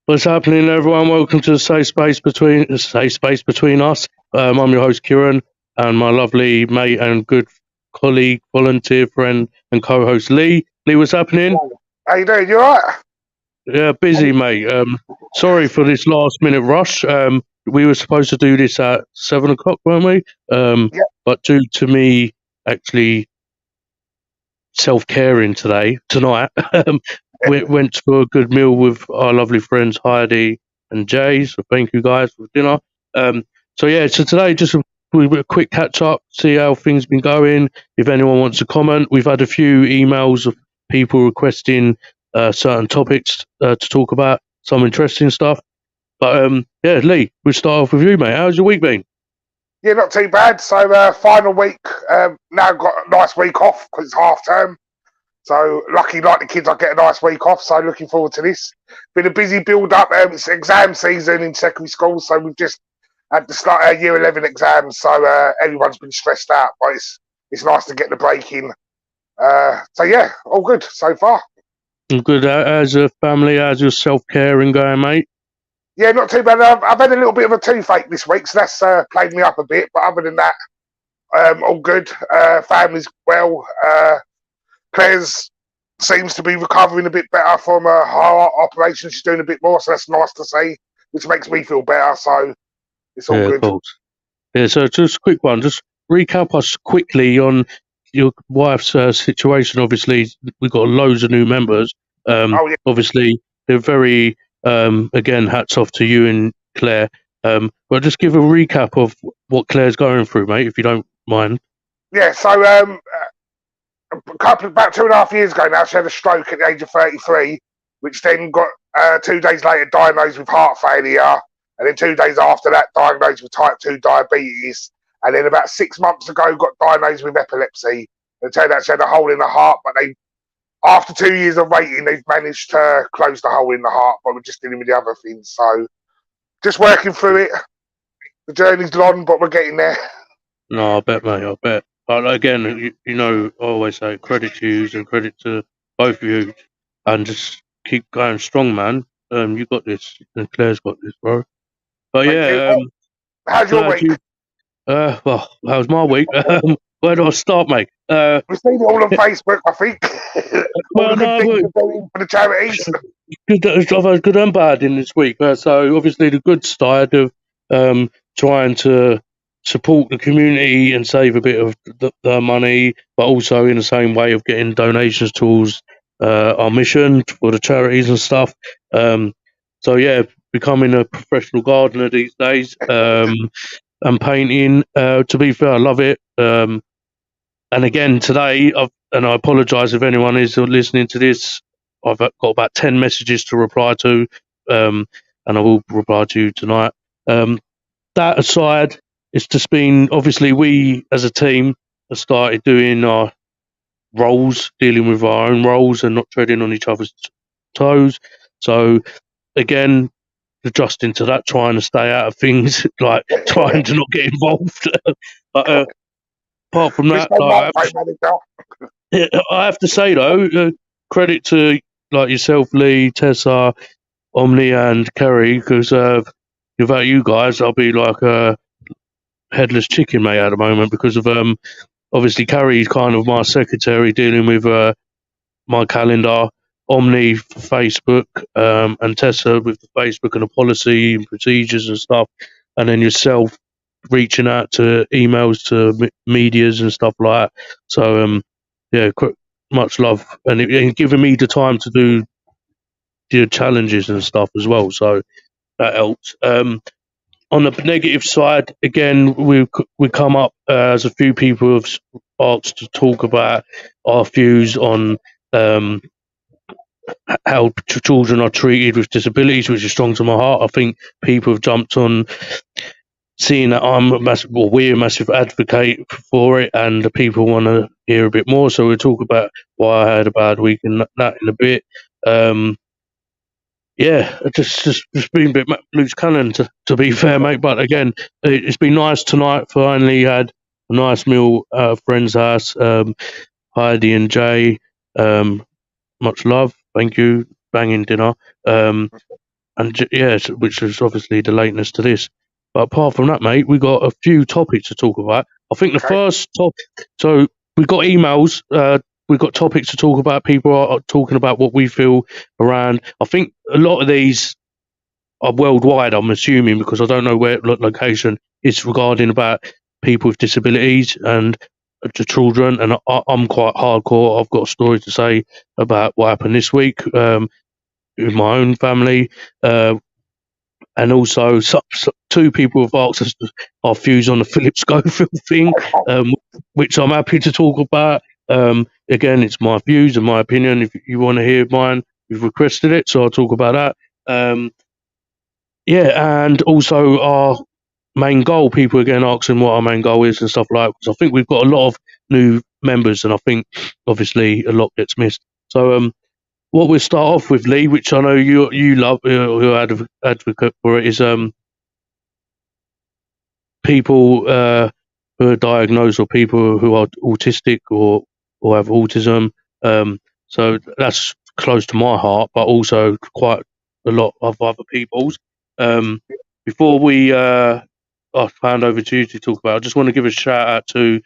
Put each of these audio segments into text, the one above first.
What's happening, everyone? Welcome to the safe space between us. I'm your host, Kieran, and my lovely mate and good colleague, volunteer friend, and co-host Lee. Lee, what's happening? How you doing? You alright? Yeah, busy, mate. Sorry for this last-minute rush. We were supposed to do this at 7 o'clock, weren't we? Yeah. But due to me actually self-caring tonight, we went for a good meal with our lovely friends Heidi and Jay. So thank you guys for dinner. So today just a quick catch up, see how things been going. If anyone wants to comment, we've had a few emails of people requesting certain topics to talk about, some interesting stuff. But yeah, Lee, we'll start off with you, mate. How's your week been? Yeah, not too bad. So final week. Now got a nice week off because it's half term. So lucky, like the kids, I get a nice week off. So looking forward to this. Been a busy build up. It's exam season in secondary school, so we've just had to start our year 11 exams. So everyone's been stressed out, but it's nice to get the break in. So yeah, all good so far. I'm good. How's your family? How's your self-caring going, mate? Yeah, not too bad. I've had a little bit of a toothache this week, so that's played me up a bit. But other than that, all good. Family's well. Claire's seems to be recovering a bit better from her heart operation. She's doing a bit more, so that's nice to see, which makes me feel better. So it's all Yeah, good. cool. Yeah, so just a quick one. Just recap us quickly on your wife's situation. Obviously, we've got loads of new members. Oh yeah, Obviously, they're very, again, hats off to you and Claire. But just give a recap of what Claire's going through, mate, if you don't mind. yeah. So about 2.5 years ago now, she had a stroke at the age of 33, which then got 2 days later diagnosed with heart failure, and then 2 days after that diagnosed with type 2 diabetes, and then about 6 months ago got diagnosed with epilepsy. And it turned out she had a hole in the heart, but after 2 years of waiting, they've managed to close the hole in the heart, but we're just dealing with the other things. So just working through it. The journey's long, but we're getting there. No, I bet, mate, I bet. But again, I always say credit to you and credit to both of you, and just keep going strong, man. You got this, and Claire's got this, bro. But Thank you. yeah, How's so your how do week? you well, that was my week. Where do I start, mate? We've seen it all on Facebook, I think. All Well, the good no, things are doing for the charities. I've had good and bad in this week. So obviously the good side of trying to support the community and save a bit of the money, but also in the same way of getting donations towards our mission for the charities and stuff. So yeah, becoming a professional gardener these days. And painting. To be fair, I love it. And again, today, and I apologise if anyone is listening to this, I've got about 10 messages to reply to, and I will reply to you tonight. That aside, it's just been, obviously, we as a team have started doing our roles, dealing with our own roles and not treading on each other's toes. So, again, adjusting to that, trying to stay out of things, like trying to not get involved. But apart from that, I have to say though, credit to like yourself, Lee, Tessa, Omni, and Kerry, because without you guys, I'll be like a headless chicken, mate, at the moment because of obviously Carrie's kind of my secretary dealing with my calendar, Omni for Facebook, and Tessa with the Facebook and the policy and procedures and stuff, and then yourself reaching out to emails to medias and stuff like that. So yeah, much love, and giving me the time to do the challenges and stuff as well. So that helps. On the negative side, again, we come up as a few people have asked to talk about our views on how children are treated with disabilities, which is strong to my heart. I think people have jumped on seeing that we're a massive advocate for it, and the people want to hear a bit more. So we'll talk about why I had a bad week and that in a bit. Yeah, just been a bit loose cannon to be fair, mate. But again, it's been nice tonight. Finally had a nice meal at a friend's house. Heidi and Jay, much love. Thank you. Banging dinner. which is obviously the lateness to this. But apart from that, mate, we got a few topics to talk about. I think the Okay. first topic. So we got emails. We got topics to talk about. People are talking about what we feel around. I think a lot of these are worldwide. I'm assuming because I don't know where location it's regarding about people with disabilities and the children. And I'm quite hardcore. I've got a story to say about what happened this week with my own family. And also, two people have asked us our views on the Philip Schofield thing, which I'm happy to talk about. Again, it's my views and my opinion. If you want to hear mine, you've requested it, so I'll talk about that. And also our main goal. People again asking what our main goal is and stuff like that. Because I think we've got a lot of new members, and I think obviously a lot gets missed. So, what we'll start off with, Lee, which I know you love, you're advocate for it, is people who are diagnosed or people who are autistic or have autism. So that's close to my heart, but also quite a lot of other people's. Before I hand over to you to talk about, I just want to give a shout out to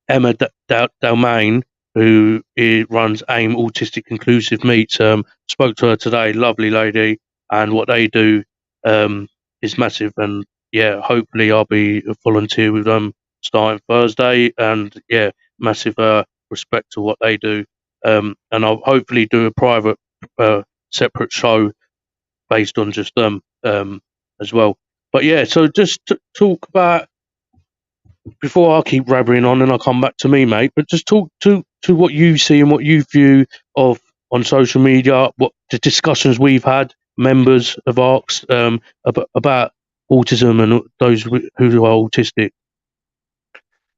Emma Dalmain, who runs AIM Autistic Inclusive Meets. Spoke to her today, lovely lady, and what they do is massive. And yeah, hopefully I'll be a volunteer with them starting Thursday. And yeah, massive respect to what they do. And I'll hopefully do a private, separate show based on just them as well. But yeah, so just to talk about before I keep rabbering on and I'll come back to me, mate, but just talk to what you see and what you view of on social media, what the discussions we've had, members have asked about autism and those who are autistic.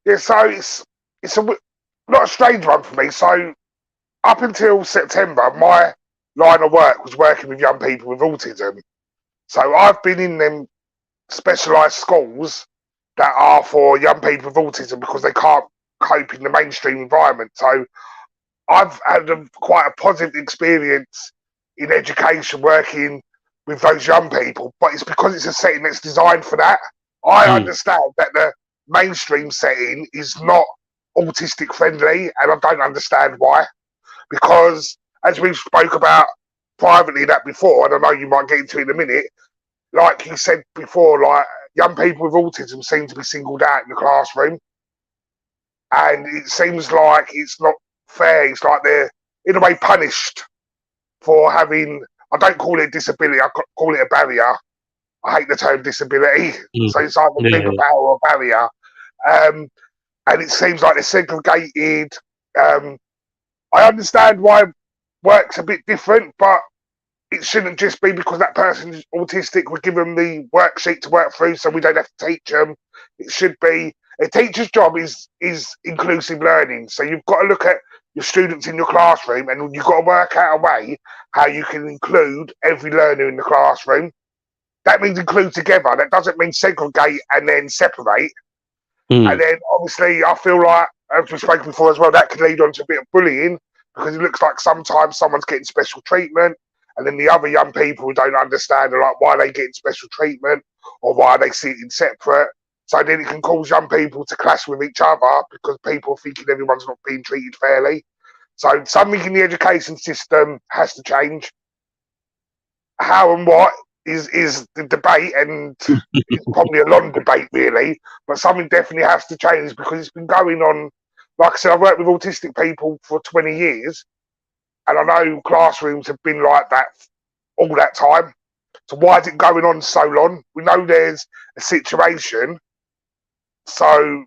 Yeah, so it's not a strange one for me. So up until September, my line of work was working with young people with autism. So I've been in them specialised schools that are for young people with autism because they can't cope in the mainstream environment. So I've had quite a positive experience in education working with those young people, but it's because it's a setting that's designed for that. I understand that the mainstream setting is not autistic friendly, and I don't understand why. Because as we've spoke about privately that before, and I know you might get into it in a minute, like you said before, like young people with autism seem to be singled out in the classroom, and it seems like it's not fair. It's like they're in a way punished for having. I don't call it a disability. I call it a barrier. I hate the term disability. So it's either a bigger barrier or a barrier. And it seems like they're segregated. I understand why work's a bit different, but it shouldn't just be because that person's autistic, we give them the worksheet to work through so we don't have to teach them. It should be a teacher's job is inclusive learning. So you've got to look at your students in your classroom and you've got to work out a way how you can include every learner in the classroom. That means include together. That doesn't mean segregate and then separate. And then obviously I feel like, as we spoke before as well, that could lead on to a bit of bullying because it looks like sometimes someone's getting special treatment and then the other young people who don't understand are like why are they getting special treatment or why are they sitting separate. So then it can cause young people to clash with each other because people are thinking everyone's not being treated fairly. So something in the education system has to change. How and what is the debate, and it's probably a long debate really, but something definitely has to change because it's been going on. Like I said, I've worked with autistic people for 20 years and I know classrooms have been like that all that time. So why is it going on so long? We know there's a situation. So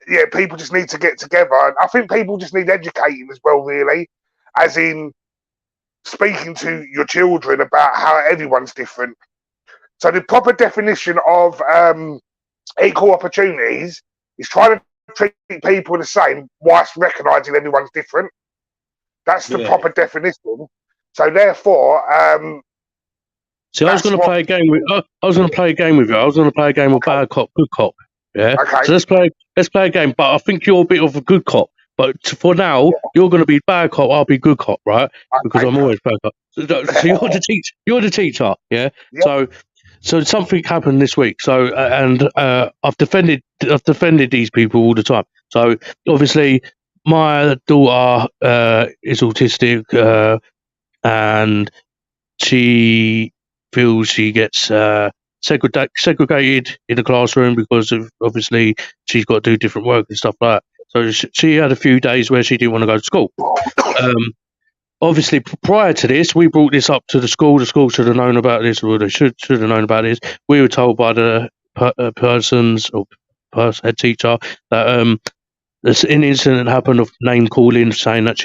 yeah, people just need to get together. And I think people just need educating as well, really, as in speaking to your children about how everyone's different. So the proper definition of equal opportunities is trying to treat people the same whilst recognising everyone's different. That's the proper definition. So therefore, see, I was going to play a game with. I was going to play a game with you. I was going to play a game of bad cop, good cop. Yeah. Okay. So let's play a game. But I think you're a bit of a good cop. But for now, you're going to be bad cop. I'll be good cop, right? Because Okay. I'm always bad cop. So you're the teacher. You're the teacher, yeah. Yeah. So something happened this week. So and I've defended these people all the time. So obviously, my daughter is autistic, and she feels she gets segregated in the classroom because of obviously she's got to do different work and stuff like that. So she had a few days where she didn't want to go to school. Obviously, prior to this, we brought this up to the school. The school should have known about this, or they should have known about this. We were told by the head teacher that an incident happened of name calling, saying that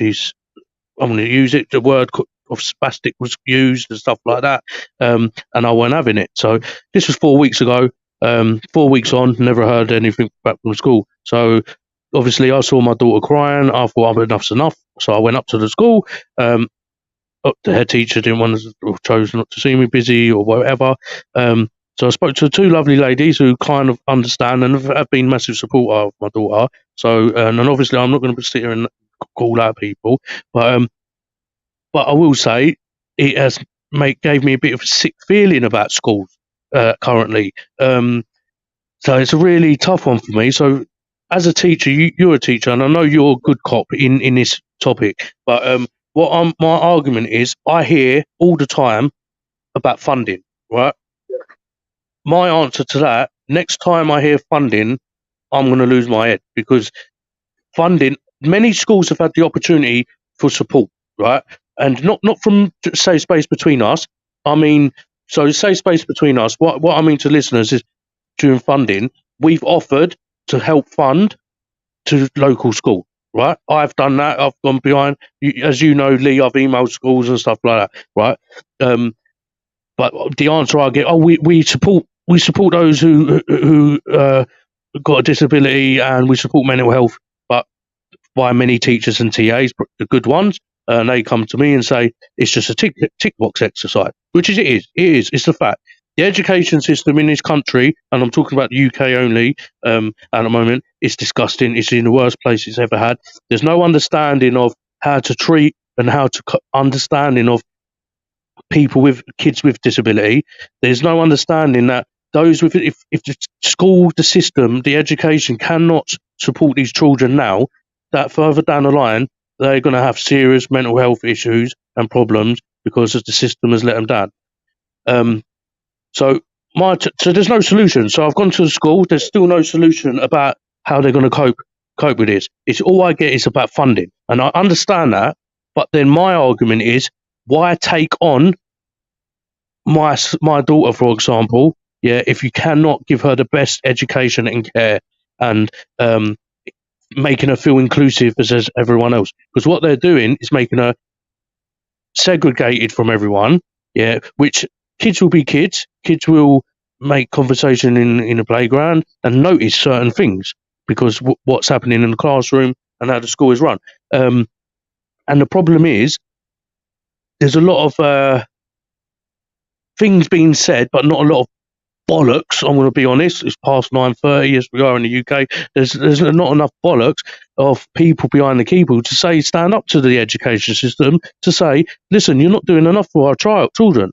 I'm going to use it. The word of spastic was used and stuff like that, and I wasn't having it. So this was 4 weeks ago. 4 weeks on, never heard anything back from school. So obviously, I saw my daughter crying. I thought, enough's enough. So I went up to the school. The head teacher didn't want to, or chose not to see me busy or whatever. So I spoke to two lovely ladies who kind of understand and have been massive supporter of my daughter. So, and obviously, I'm not going to sit here and call out people, but I will say it has gave me a bit of a sick feeling about schools currently. So it's a really tough one for me. So as a teacher, you're a teacher, and I know you're a good cop in this topic. But my argument is, I hear all the time about funding, right? My answer to that: next time I hear funding, I'm going to lose my head, because funding. Many schools have had the opportunity for support, right? And not from safe space between us. I mean, so safe space between us. What I mean to listeners is, during funding, we've offered to help fund to local school, right? I've done that. I've gone behind, as you know, Lee. I've emailed schools and stuff like that, right? But the answer I get, we support those who got a disability, and we support mental health, but by many teachers and TAs, the good ones, and they come to me and say it's just a tick box exercise, which is it is. It is. It's the fact. The education system in this country, and I'm talking about the UK only, at the moment, is disgusting. It's in the worst place it's ever had. There's no understanding of how to treat and how to understanding of people with kids with disability. There's no understanding that those with if the school, the system, the education cannot support these children now, that further down the line they're going to have serious mental health issues and problems because of the system has let them down. So there's no solution. So I've gone to the school. There's still no solution about how they're going to cope with this. It's all I get is about funding, and I understand that. But then my argument is, why take on my daughter, for example? Yeah, if you cannot give her the best education and care, and making her feel inclusive as everyone else, because what they're doing is making her segregated from everyone. Yeah, which kids will be kids. Kids will make conversation in the playground and notice certain things because what's happening in the classroom and how the school is run. And the problem is, there's a lot of things being said, but not a lot of bollocks. I'm going to be honest. It's past 9:30 as we are in the UK. There's not enough bollocks of people behind the keyboard to say, stand up to the education system to say, listen, you're not doing enough for our children.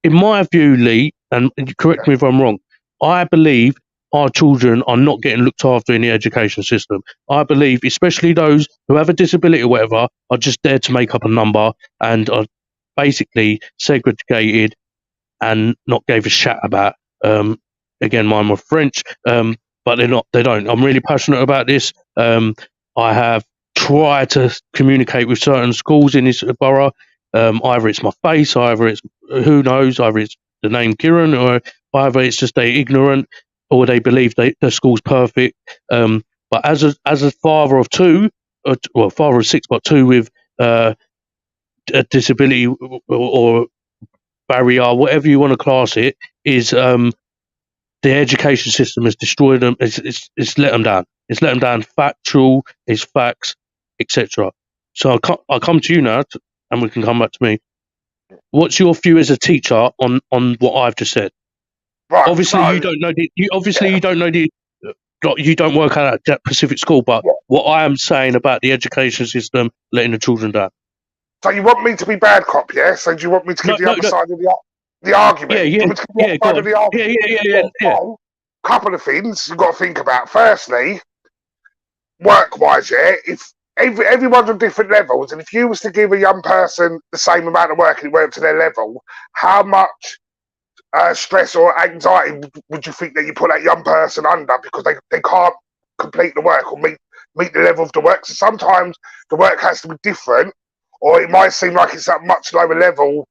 In my view, Lee, and correct me if I'm wrong, I believe our children are not getting looked after in the education system. I believe, especially those who have a disability or whatever, are just there to make up a number and are basically segregated and not gave a shat about. Again, mine were French, but they're not. They don't. I'm really passionate about this. I have tried to communicate with certain schools in this borough. Either it's my face, either it's who knows, either it's the name Kieran, or either it's just they ignorant, or they believe the school's perfect. But as a father of two, well, father of six, but two with a disability or barrier, whatever you want to class it, is the education system has destroyed them. It's let them down. It's let them down. Factual, it's facts, etc. So I'll come to you now, and we can come back to me. What's your view as a teacher on what I've just said? Right. Obviously, so, you don't know the. You don't know the you don't work at that specific school, but Yeah. what I am saying about the education system letting the children down. So you want me to be bad cop, yeah? So do you want me to give the other side of the argument? Yeah, You want me to give the other go side on. of the argument? Yeah. So, couple of things you've got to think about. Firstly, work-wise, yeah, if everyone's on different levels, and if you was to give a young person the same amount of work and it went to their level, how much stress or anxiety would you think that you put that young person under because they can't complete the work or meet the level of the work? So sometimes the work has to be different, or it might seem like it's at a much lower level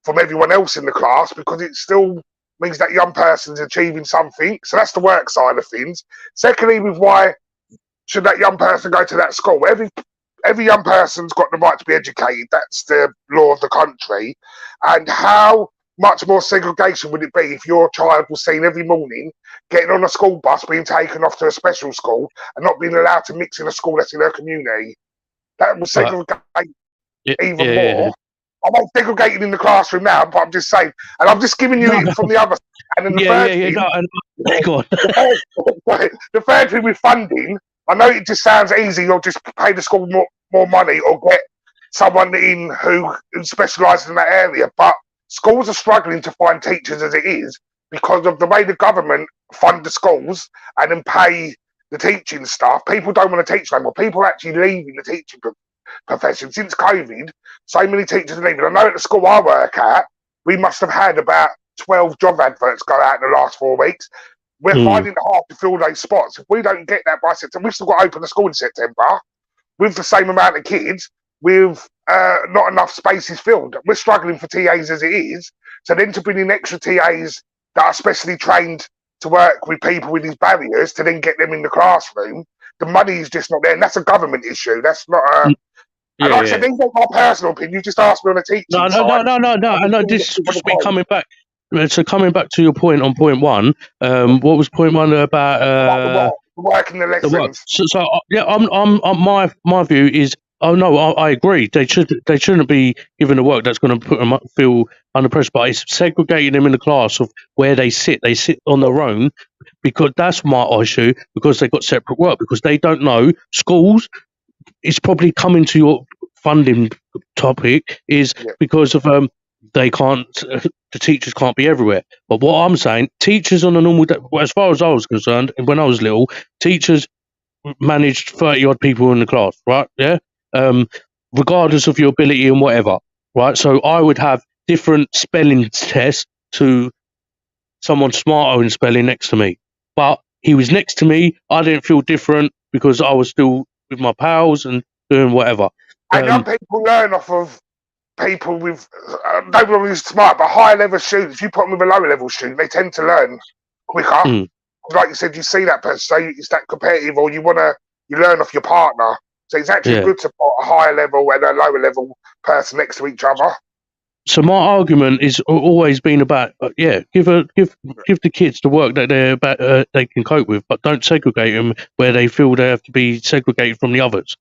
from everyone else in the class because it still means that young person's achieving something. So that's the work side of things. Secondly, with why should that young person go to that school? Every young person's got the right to be educated. That's the law of the country. And how much more segregation would it be if your child was seen every morning getting on a school bus, being taken off to a special school, and not being allowed to mix in a school that's in her community? That would segregate even more. I'm not segregating in the classroom now, but I'm just saying, and I'm just giving you it from the other side. And then the third thing, Go on. the third thing with funding, I know it just sounds easy. You'll just pay the school more money or get someone in who specialises in that area. But schools are struggling to find teachers as it is because of the way the government fund the schools and then pay the teaching staff. People don't want to teach no more. People are actually leaving the teaching profession since COVID. So many teachers are leaving. I know at the school I work at, we must have had about 12 job adverts go out in the last 4 weeks. We're finding it hard to fill those spots. If we don't get that by September, we've still got to open the school in September with the same amount of kids, with not enough spaces filled. We're struggling for TAs as it is. So then to bring in extra TAs that are specially trained to work with people with these barriers to then get them in the classroom, the money is just not there. And that's a government issue. That's not a... And like I said, these are my personal opinion. You just asked me on a teaching side. No. This is me coming back. So coming back to your point on point one, what was point one about the work and the lessons? The work. So yeah, my view is, oh no, I agree. They shouldn't be given the work that's going to put them feel under pressure. But it's segregating them in the class of where they sit. They sit on their own because that's my issue. Because they've got separate work because they don't know schools. It's probably coming to your funding topic is because of they can't, the teachers can't be everywhere. But what I'm saying, teachers on a normal day, well, as far as I was concerned, when I was little, teachers managed 30 odd people in the class, right? Yeah. Regardless of your ability and whatever, right? So I would have different spelling tests to someone smarter in spelling next to me. But he was next to me. I didn't feel different because I was still with my pals and doing whatever. And young people learn off of people with, don't really smart, but higher level students. If you put them with a lower level student, they tend to learn quicker. Like you said, you see that person, so it's that competitive, or you learn off your partner. So it's actually good to put a higher level and a lower level person next to each other. So my argument is always been about give the kids the work that they can cope with, but don't segregate them where they feel they have to be segregated from the others.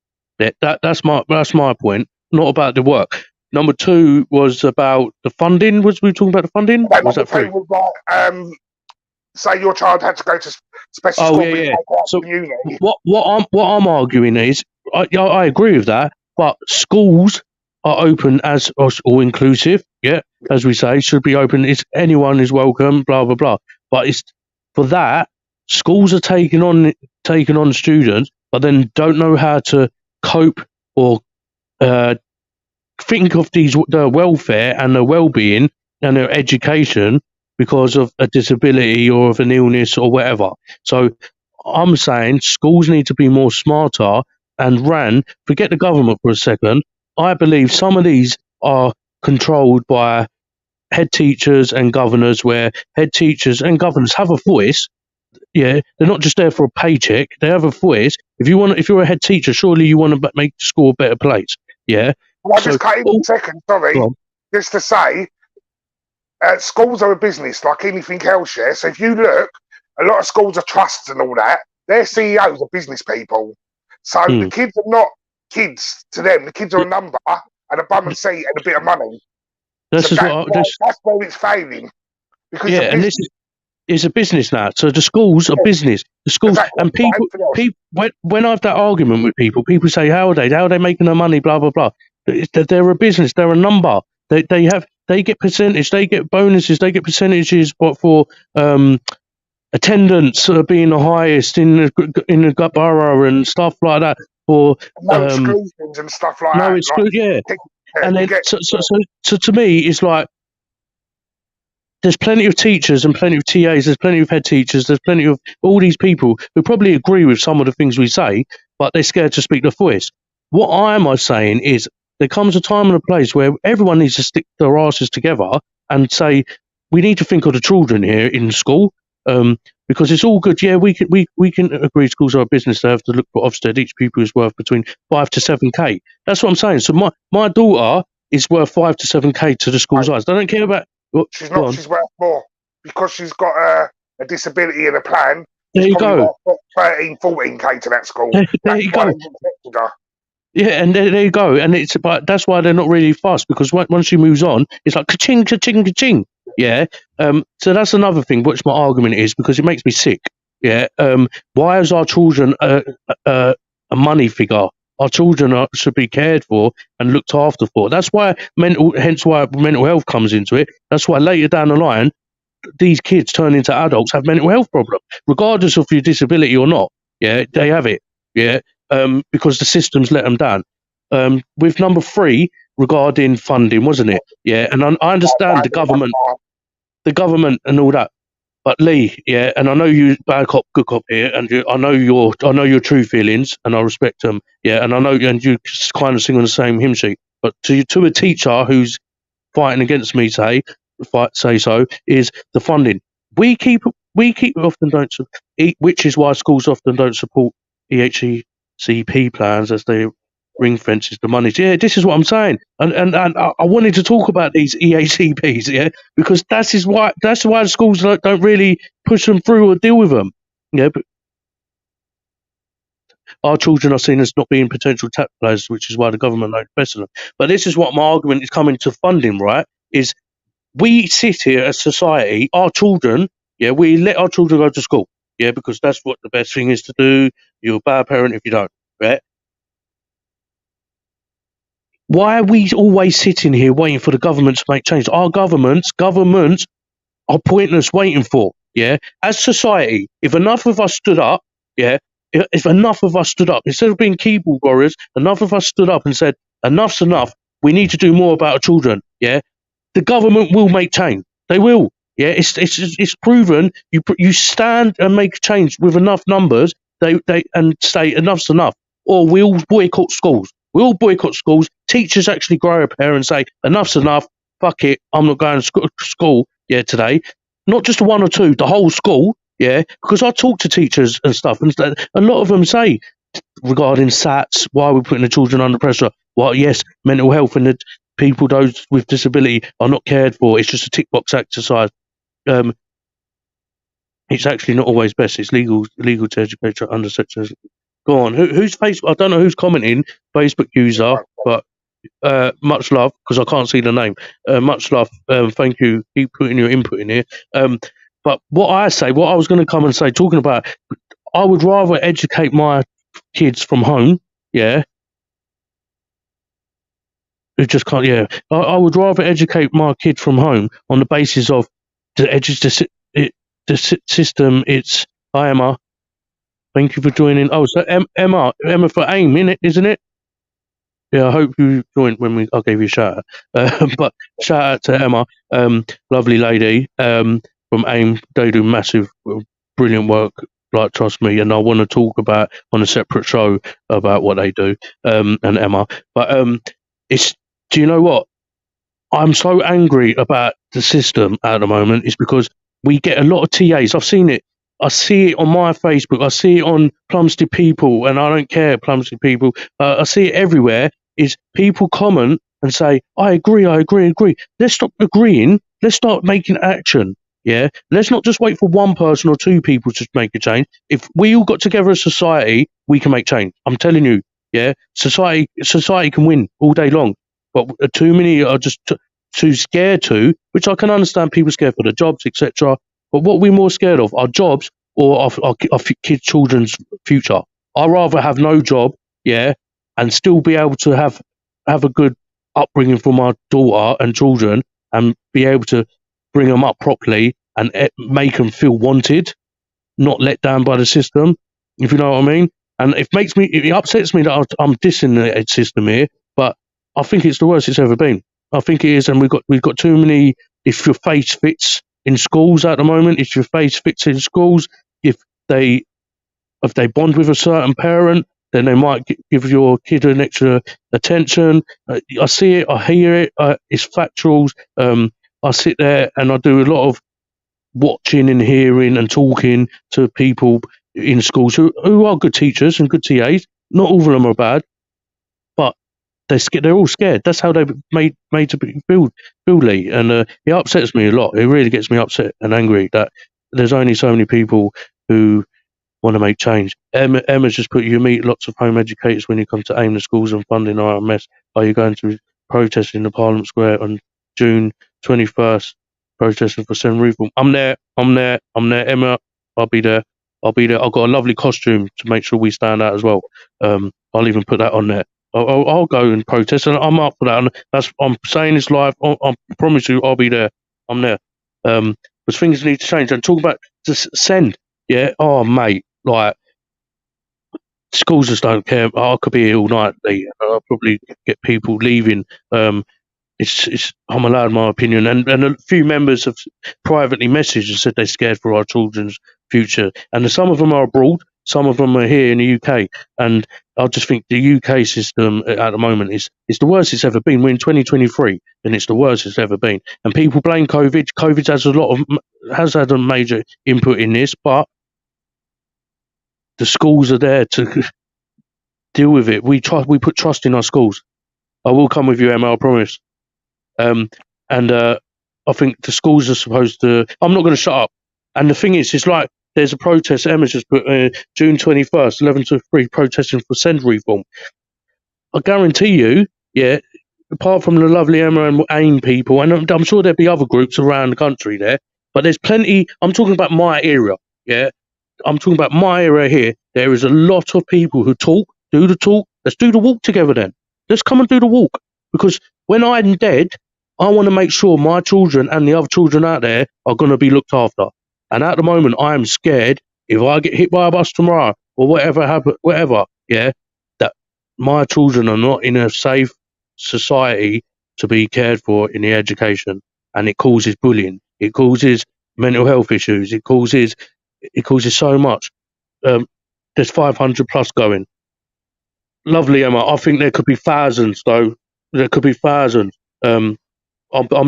That's my point. Not about the work. Number two was about the funding. Was we talking about the funding? Was that free? Say your child had to go to special school. So what I'm arguing is, I agree with that, but schools are open as all inclusive. Yeah, as we say, should be open. It's anyone is welcome. Blah blah blah. But it's for that schools are taking on students, but then don't know how to cope or think of the welfare and the well-being and their education because of a disability or of an illness or whatever. So I'm saying schools need to be more smarter and forget the government for a second. I believe some of these are controlled by head teachers and governors, where head teachers and governors have a voice. Yeah, they're not just there for a paycheck. They have a voice. If you're a head teacher, surely you want to make the school a better place. Yeah. Well, I'll just cut in a second, sorry. Just to say, schools are a business like anything else, yeah? So if you look, a lot of schools are trusts and all that. Their CEOs are business people. So the kids are not kids to them. The kids are a number and a bum and seat and a bit of money. That's where it's failing. Because and this is a business now. So the schools are business. the schools. Exactly. And people, when I have that argument with people, people say, how are they making their money, blah, blah, blah. They're a business, they're a number. They get percentage, they get bonuses, they get percentages for attendance being the highest in the borough and stuff like that. For no exclusions and stuff like no that. exclusion, yeah. And then so to me, it's like there's plenty of teachers and plenty of TAs, there's plenty of head teachers, there's plenty of all these people who probably agree with some of the things we say, but they're scared to speak their voice. What I am saying is there comes a time and a place where everyone needs to stick their asses together and say, we need to think of the children here in school, because it's all good. Yeah, we can agree schools are a business. They have to look for Ofsted. Each pupil is worth between 5 to 7k. That's what I'm saying. So my daughter is worth 5 to 7k to the school's eyes. They don't care about. She's not. She's worth more because she's got a disability and a plan. There you go. 13, 14k to that school. There you go. Yeah, and there you go. And but that's why they're not really fussed, because once she moves on, it's like ka-ching, ka-ching, ka-ching. Yeah. So that's another thing, which my argument is, because it makes me sick. Yeah. Why is our children a money figure? Our children should be cared for and looked after for. That's why hence why mental health comes into it. That's why later down the line, these kids turn into adults, have mental health problems, regardless of your disability or not. Yeah, they have it. Yeah, because the system's let them down. With number 3 regarding funding, wasn't it? Yeah, and I understand the government and all that. But Lee, yeah, and I know you bad cop, good cop here, and I know your true feelings, and I respect them, yeah, and I know, and you kind of sing on the same hymn sheet. But to a teacher who's fighting against me, say so, is the funding. We often don't, which is why schools often don't support EHCP plans, as they ring fences the money. Yeah, this is what I'm saying, and I wanted to talk about these EHCPs, yeah, because that's why the schools don't really push them through or deal with them. Yeah, but our children are seen as not being potential taxpayers, which is why the government don't invest in them. But this is what my argument is coming to funding, right? Is we sit here as society, our children, yeah, we let our children go to school, yeah, because that's what the best thing is to do. You're a bad parent if you don't, right? Why are we always sitting here waiting for the government to make change? Our governments are pointless waiting for, yeah? As society, if enough of us stood up, yeah, if enough of us stood up, instead of being keyboard warriors, enough of us stood up and said, enough's enough, we need to do more about our children, yeah? The government will make change. They will. Yeah, it's proven. You stand and make change with enough numbers. They and say enough's enough, or we'll boycott schools. We'll boycott schools. Teachers actually grow a pair and say enough's enough. Fuck it, I'm not going to school. Yeah, today, not just one or two, the whole school. Yeah, because I talk to teachers and stuff, and a lot of them say regarding SATs, why are we putting the children under pressure? Well, yes, mental health and the people, those with disability, are not cared for. It's just a tick box exercise. It's actually not always best. It's legal to educate under such as. Go on. Who's Facebook? I don't know who's commenting. Facebook user, but much love, because I can't see the name. Much love. Thank you. Keep putting your input in here. But what I was going to come and say, talking about, I would rather educate my kids from home. Yeah. Who just can't. Yeah. I would rather educate my kid from home on the basis of the system. It's hi Emma. Thank you for joining. Oh, so Emma for AIM, isn't it? Yeah, I hope you joined when I gave you a shout out. But shout out to Emma, lovely lady from AIM. They do massive, brilliant work. Like, trust me, and I want to talk about on a separate show about what they do, and Emma. But it's. Do you know what? I'm so angry about the system at the moment is because we get a lot of TAs. I've seen it. I see it on my Facebook. I see it on Plumstead People, and I don't care, Plumstead People. I see it everywhere. Is people comment and say, I agree. Let's stop agreeing. Let's start making action. Yeah. Let's not just wait for one person or two people to make a change. If we all got together as society, we can make change. I'm telling you. Yeah. Society can win all day long. But too many are just too scared to, which I can understand, people scared for their jobs, etc. But what we're more scared of, our jobs or our children's future. I'd rather have no job, yeah, and still be able to have a good upbringing for my daughter and children, and be able to bring them up properly and make them feel wanted, not let down by the system, if you know what I mean. And it upsets me that I'm dissing the system here, but I think it's the worst it's ever been. I think it is, and we've got too many. If your face fits in schools at the moment, if your face fits in schools, if they if they bond with a certain parent, then they might give your kid an extra attention. I see it, I hear it. It's factuals. I sit there and I do a lot of watching and hearing and talking to people in schools who are good teachers and good TAs. Not all of them are bad, but they're all scared. That's how they're made to be feel, Lee. And it upsets me a lot. It really gets me upset and angry that there's only so many people who want to make change. Emma's just put, you meet lots of home educators when you come to aim the schools and funding are a mess. Are you going to protest in the Parliament Square on June 21st, protesting for Send Reform? I'm there, Emma. I'll be there. I've got a lovely costume to make sure we stand out as well. I'll even put that on there. I'll go and protest, and I'm up for that. And I'm saying this live. I promise you, I'll be there. I'm there. Because things need to change. And talk about just Send. Yeah. Oh, mate. Like, schools just don't care. I could be here all night. I'll probably get people leaving. I'm allowed my opinion, and a few members have privately messaged and said they're scared for our children's future. And some of them are abroad, some of them are here in the UK. And I just think the UK system at the moment is the worst it's ever been. We're in 2023, and it's the worst it's ever been. And people blame COVID. COVID has had a major input in this, but the schools are there to deal with it. We put trust in our schools. I will come with you, Emma, I promise. And I think the schools are supposed to. I'm not going to shut up. And the thing is, it's like there's a protest. Emma's just put June 21st, 11 to 3, protesting for Send Reform. I guarantee you, yeah, apart from the lovely Emma and AIM people, and I'm sure there'll be other groups around the country there, but there's plenty. I'm talking about my area, yeah. I'm talking about my area here. There is a lot of people who do the talk. Let's do the walk together then. Let's come and do the walk. Because when I'm dead, I want to make sure my children and the other children out there are going to be looked after. And at the moment, I am scared if I get hit by a bus tomorrow or whatever, yeah, that my children are not in a safe society to be cared for in the education. And it causes bullying. It causes mental health issues. It causes so much. There's 500 plus going. Lovely, Emma. I think there could be thousands, though. There could be thousands. I'm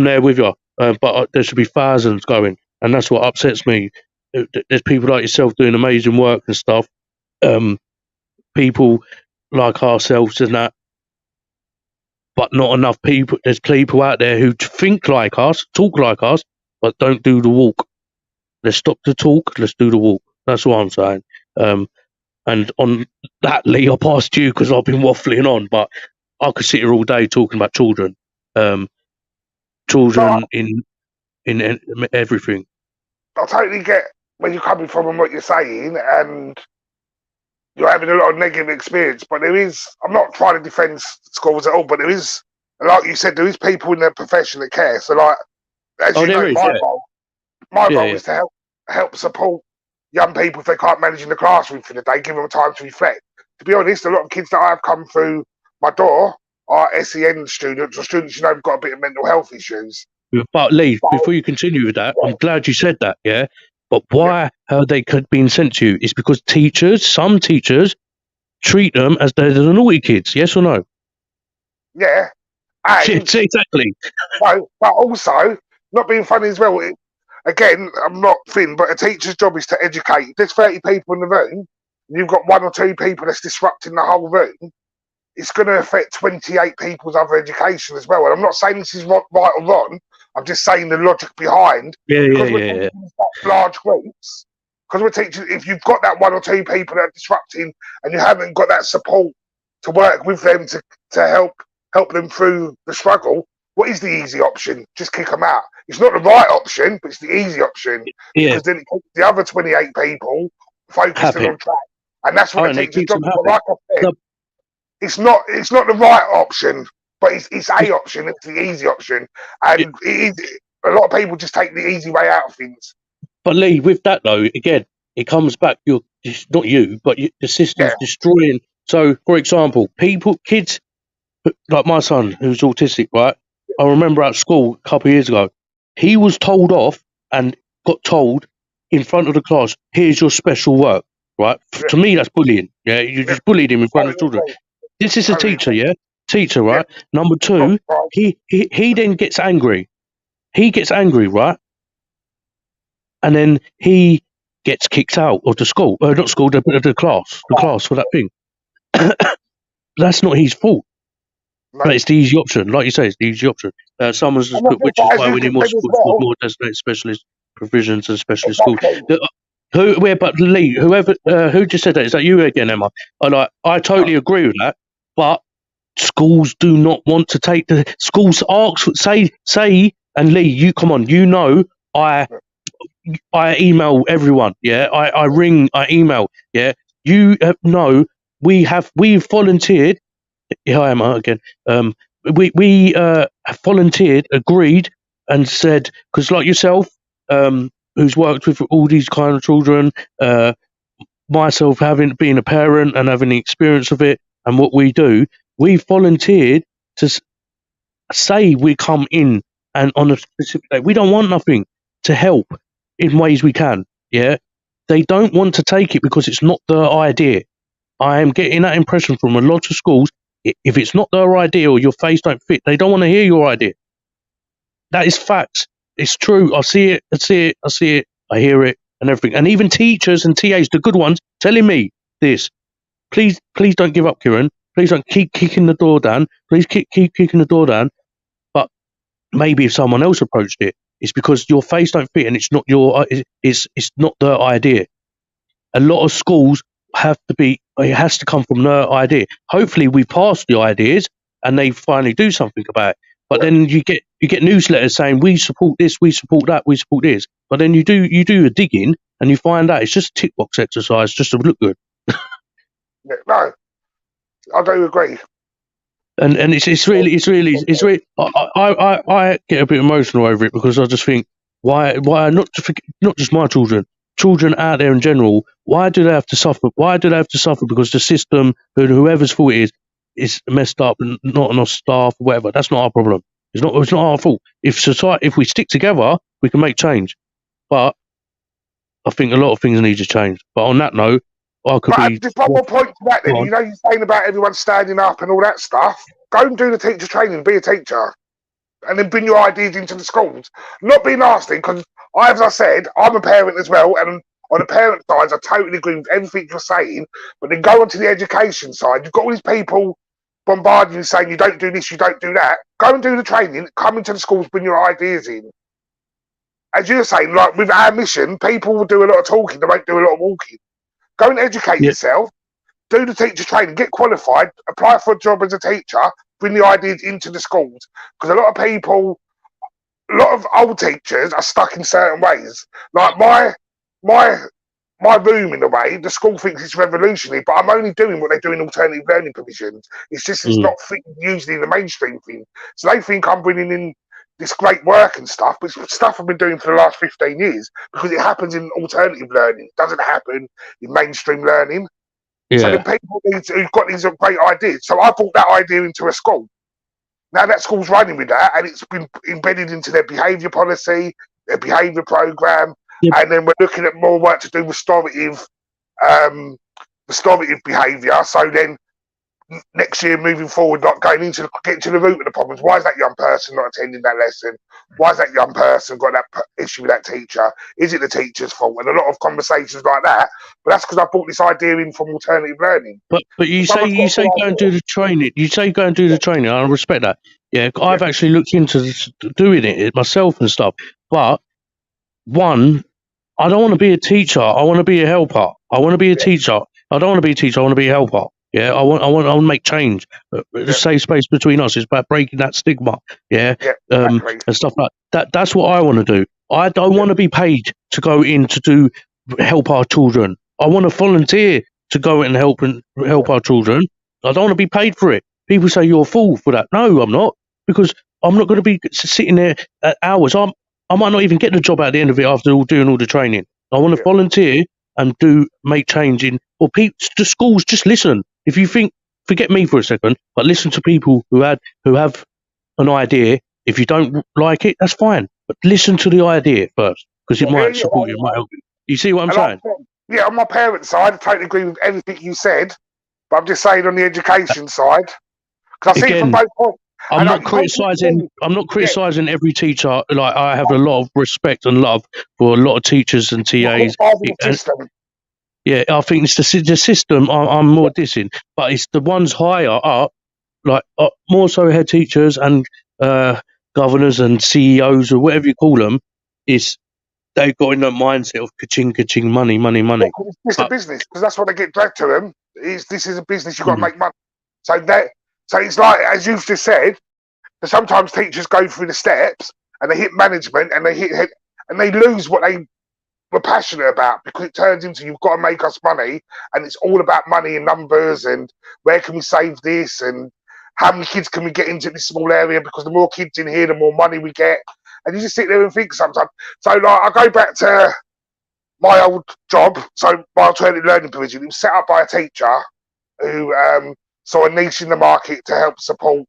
there with you, but there should be thousands going, and that's what upsets me. There's people like yourself doing amazing work and stuff. People like ourselves and that, but not enough people. There's people out there who think like us, talk like us, but don't do the walk. Let's stop the talk. Let's do the walk. That's what I'm saying. And on that, Lee, I'll pass to you because I've been waffling on, but I could sit here all day talking about children. Children in everything. I totally get where you're coming from and what you're saying, and you're having a lot of negative experience. But I'm not trying to defend schools at all, but there is, like you said, there is people in their profession that care. So, like, as you know, my role is to help support young people if they can't manage in the classroom for the day, give them time to reflect. To be honest, a lot of kids that I've come through my door are SEN students or students have got a bit of mental health issues. But Lee, before you continue with that, I'm glad you said that, yeah? But why have they been sent to you? It's because some teachers, treat them as they're the naughty kids, yes or no? Yeah. And, exactly. But also, not being funny as well, again, I'm not thin, but a teacher's job is to educate. If there's 30 people in the room, and you've got 1 or 2 people that's disrupting the whole room, it's going to affect 28 people's other education as well. And I'm not saying this is right or wrong. I'm just saying the logic behind. Yeah. Large groups, because we're teaching, if you've got that 1 or 2 people that are disrupting and you haven't got that support to work with them to help them through the struggle, what is the easy option? Just kick them out. It's not the right option, but it's the easy option Yeah, because then it keeps the other 28 people focused and happy. on track. And that's Oh, what and the it teacher's keeps job them is. But happy. like I said, The, it's not the right option, but it's it's, a option. It's the easy option, and it is. A lot of people just take the easy way out of things. but Lee, with that though, again, it comes back. You're not you, but the system's Yeah, destroying. So, for example, kids like my son who's autistic, right? I remember at school a couple of years ago, he was told off and got told in front of the class, "Here's your special work." Right? yeah, To me, that's bullying. Yeah, you yeah. just bullied him in front of Totally children. agree. This is a Totally teacher, agree. yeah, teacher, Yeah, right? Number two, right. he then gets angry. He gets angry, right? And then he gets kicked out of the school, not school, the class for that thing. That's not his fault. No. But it's the easy option, like you say, it's the easy option. Someone's just And I put, think which is that, as why you we need can more see as schools with well, more designated specialist provisions and specialist schools. exactly. But Lee, who just said that? Is that you again, Emma? I totally agree with that. But schools do not want to take the schools ask say and Lee, you come on, you know, I email everyone, yeah. I ring, I email, yeah. You know, we've volunteered. Here I am again. We have volunteered, agreed, and said because like yourself, who's worked with all these kind of children, myself having been a parent and having the experience of it, and what we do, we volunteered to say we come in and on a specific day. We don't want nothing to help in ways we can. Yeah, they don't want to take it because it's not their idea. I am getting that impression from a lot of schools. If it's not their idea or your face don't fit, they don't want to hear your idea. That is facts. It's true. I see it. I see it. I see it. I hear it and everything. And even teachers and TAs, the good ones, telling me this. Please don't give up, Kieran. Please don't keep kicking the door down. Please keep kicking the door down. But maybe if someone else approached it, it's because your face don't fit and it's not it's not their idea. A lot of schools it has to come from their idea. Hopefully we pass the ideas and they finally do something about it. But then you get newsletters saying we support this, we support that, we support this. But then you do a digging and you find out it's just a tick box exercise just to look good. Yeah, no, I do agree. And it's really I get a bit emotional over it because I just think why not just my children out there in general, why do they have to suffer because the system whoever's fault it is messed up and not enough staff or whatever. That's not our problem. It's not our fault. If we stick together we can make change. But I think a lot of things need to change. But on that note, I could But be just one more point to that then. on. You know, you're saying about everyone standing up and all that stuff. Go and do the teacher training, be a teacher, and then bring your ideas into the schools. Not being nasty, because as I said, I'm a parent as well, and on the parent side, I totally agree with everything you're saying. But then go on to the education side. You've got all these people bombarding you saying you don't do this, you don't do that. Go and do the training, come into the schools, bring your ideas in. As you're saying, like with our mission, people will do a lot of talking, they won't do a lot of walking. Go and educate Yeah, yourself, do the teacher training, get qualified, apply for a job as a teacher, bring the ideas into the schools. Because a lot of old teachers are stuck in certain ways. Like my room in a way, the school thinks it's revolutionary, but I'm only doing what they do in alternative learning provisions. It's mm, not usually the mainstream thing. So they think I'm bringing in this great work and stuff, but it's stuff I've been doing for the last 15 years because it happens in alternative learning. It doesn't happen in mainstream learning. So yeah, then people who've got these great ideas. So I brought that idea into a school. Now that school's running with that, and it's been embedded into their behaviour policy, their behaviour program, yeah. and then we're looking at more work to do um, restorative behaviour. So then next year, moving forward, not getting to the root of the problems. Why is that young person not attending that lesson? Why has that young person got that issue with that teacher? Is it the teacher's fault? And a lot of conversations like that. But that's because I brought this idea in from alternative learning. But you Someone's got say a go good and do the training. You say go and do the training. I respect that. Yeah, idea. I've actually looked into doing it myself and stuff. But one, I don't want to be a teacher. I want to be a helper. I want to be a teacher. I don't want to be a teacher. I want to be a helper. Yeah, I want to make change. The safe space between us is about breaking that stigma. Yeah, Yeah, exactly. and stuff like that. That's what I want to do. I don't want to be paid to go in to do help our children. I want to volunteer to go and help our children. I don't want to be paid for it. People say you're a fool for that. No, I'm not, because I'm not going to be sitting there at hours. I might not even get the job at the end of it after doing all the training. I want to Yeah. volunteer and make change in, or the schools. Just listen. If you think, forget me for a second, but listen to people who have an idea. If you don't like it, that's fine, but listen to the idea first, because it Yeah, might support you, it might help you. You see what I'm and saying? yeah, on my parents' side, I totally agree with everything you said. But I'm just saying on the education side, because I see it from Again, both points. I'm And not you can't criticizing. I'm not yeah, criticizing every teacher. Like, I have a lot of respect and love for a lot of teachers and you're TAs. criticizing the And system. yeah, I think it's the system. I'm more dissing, but it's the ones higher up, like more so head teachers and governors and CEOs or whatever you call them. Is they've got in that mindset of ka-ching, ka-ching, money, money, Yeah, money. 'cause it's just a But business, because that's what they get dragged to them. This is a business, you've got to mm, make money. So it's like, as you've just said, that sometimes teachers go through the steps and they hit management and and they lose what they were passionate about, because it turns into, you've got to make us money, and it's all about money and numbers and where can we save this and how many kids can we get into this small area, because the more kids in here, the more money we get. And you just sit there and think sometimes. So like, I go back to my old job, so my alternative learning provision. It was set up by a teacher who saw a niche in the market to help support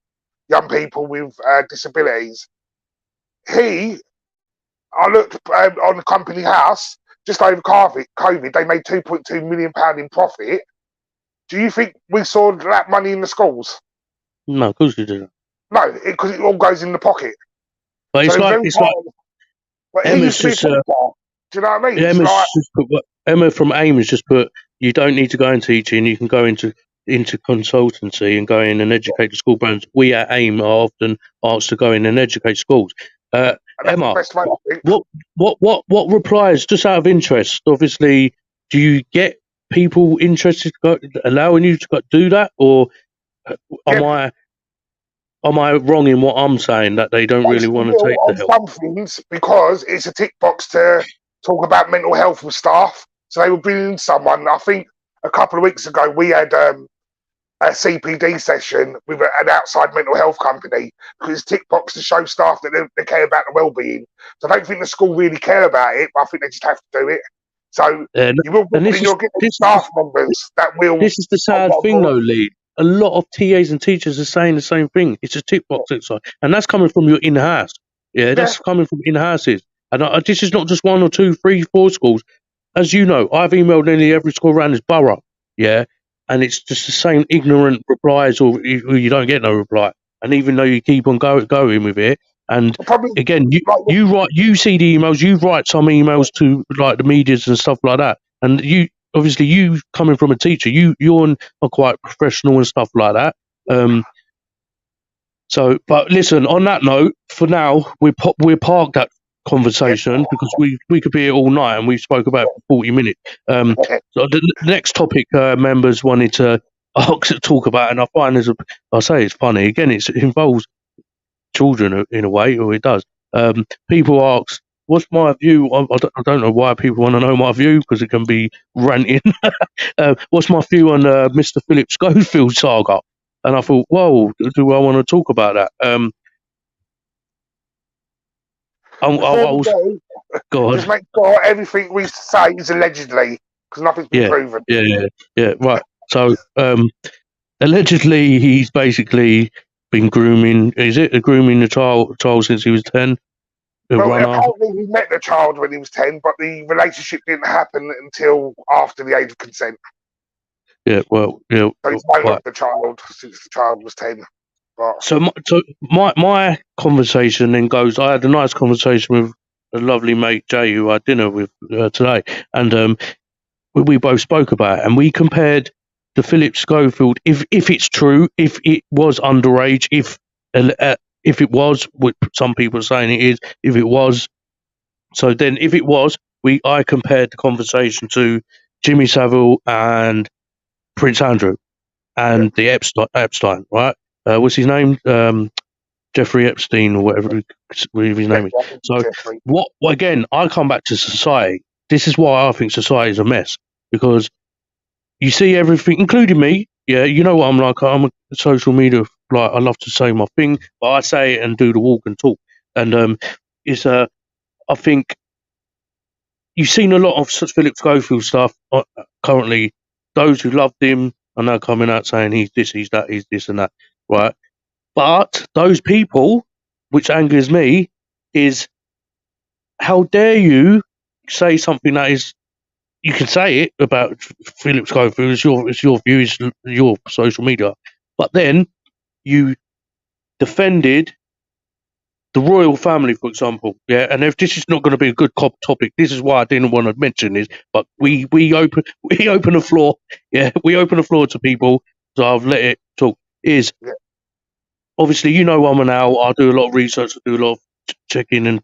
young people with disabilities. I looked on the company house, just over COVID, they made £2.2 million in profit. Do you think we saw that money in the schools? no, of course you didn't. No, because it all goes in the pocket. But So very it's like hard. But he Emma's used to be a just teacher. Do you know what I mean? It's Emma's like, just put Emma from AIM has just put, you don't need to go into teaching. You can go into consultancy and go in and educate the school brands. We at AIM are often asked to go in and educate schools. and that's the Emma, best way, I think. what replies, just out of interest, obviously, do you get people interested allowing you to do that, or am Yeah, I wrong in what I'm saying, that they don't really most want to will take the on help? some things, because it's a tick box to talk about mental health with staff. So they were bringing in someone. I think a couple of weeks ago we had a CPD session with an outside mental health company, because it's tick box to show staff that they care about the well-being. So I don't think the school really care about it, but I think they just have to do it. So And you will and you'll get this is staff members that will This is the take sad on thing, board. though, Lee. A lot of TAs and teachers are saying the same thing. It's a tick box exercise, and that's coming from your in-house. Yeah, Yeah, that's coming from in-houses. And this is not just one or two, three, four schools. As you know, I've emailed nearly every school around this borough. Yeah, and it's just the same ignorant replies, or you don't get no reply. And even though you keep on going with it, and probably again, like you see the emails, you write some emails to like the medias and stuff like that, and obviously you coming from a teacher, are quite professional and stuff like that. Um, so, but listen, on that note, for now, we're parked that yeah. conversation, because we could be here all night, and we spoke about it for 40 minutes. So the next topic members wanted to talk about, and I find I say it's funny. Again, it involves children in a way, or it does. People ask, "What's my view?" I don't know why people want to know my view, because it can be ranting. What's my view on Mr. Philip Schofield saga? And I thought, whoa, do I want to talk about that? Before I we was, go, just God, make sure everything we say is allegedly, because nothing's been yeah, proven. yeah, right. So, allegedly, he's basically been grooming. Is it grooming the child since he was 10? A Well, runner. apparently he met the child when he was 10, but the relationship didn't happen until after the age of consent. Yeah, well, yeah, So he's known right. of the child since the child was 10. But So my conversation then goes. I had a nice conversation with a lovely mate Jay, who I had dinner with today, and we both spoke about it, and we compared the Philip Schofield, if it's true, if it was underage, if it was, what some people are saying it is, if it was. So then, if it was, I compared the conversation to Jimmy Savile and Prince Andrew. and the Epstein, right? What's his name? Jeffrey Epstein or whatever his name is. So what? Again, I come back to society. This is why I think society is a mess, because you see everything, including me. Yeah, you know what I'm like. I'm a social media, like, I love to say my thing, but I say it and do the walk and talk. And it's I think you've seen a lot of Philip Schofield stuff currently. Those who loved him are now coming out saying he's this, he's that, he's this and that, right? But those people, which angers me, is how dare you say something that is, you can say it about Philip Schofield, it's your view, it's your social media, but then you defended the royal family, for example, yeah. And if this is not going to be a good cop topic, this is why I didn't want to mention this. But we open the floor, yeah. We open the floor to people, so I've let it talk. Is obviously, you know, I'm an owl. I do a lot of research. I do a lot of checking and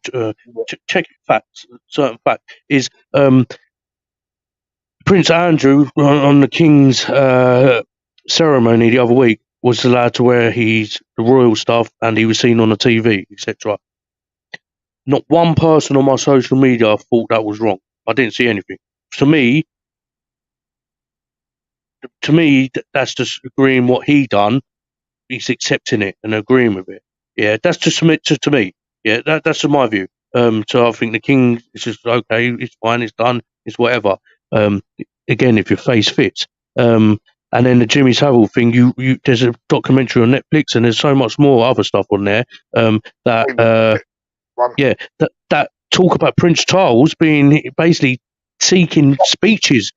checking facts. Certain fact is Prince Andrew on the King's ceremony the other week was allowed to wear the royal stuff, and he was seen on the TV, etc. Not one person on my social media thought that was wrong. I didn't see anything. To me, that's just agreeing what he done. He's accepting it and agreeing with it. Yeah, that's just to me. Yeah, that's my view. So I think the king is just okay. It's fine. It's done. It's whatever. Um, Again, if your face fits. And then the Jimmy Savile thing. There's a documentary on Netflix, and there's so much more other stuff on there. That talk about Prince Charles being basically seeking speeches.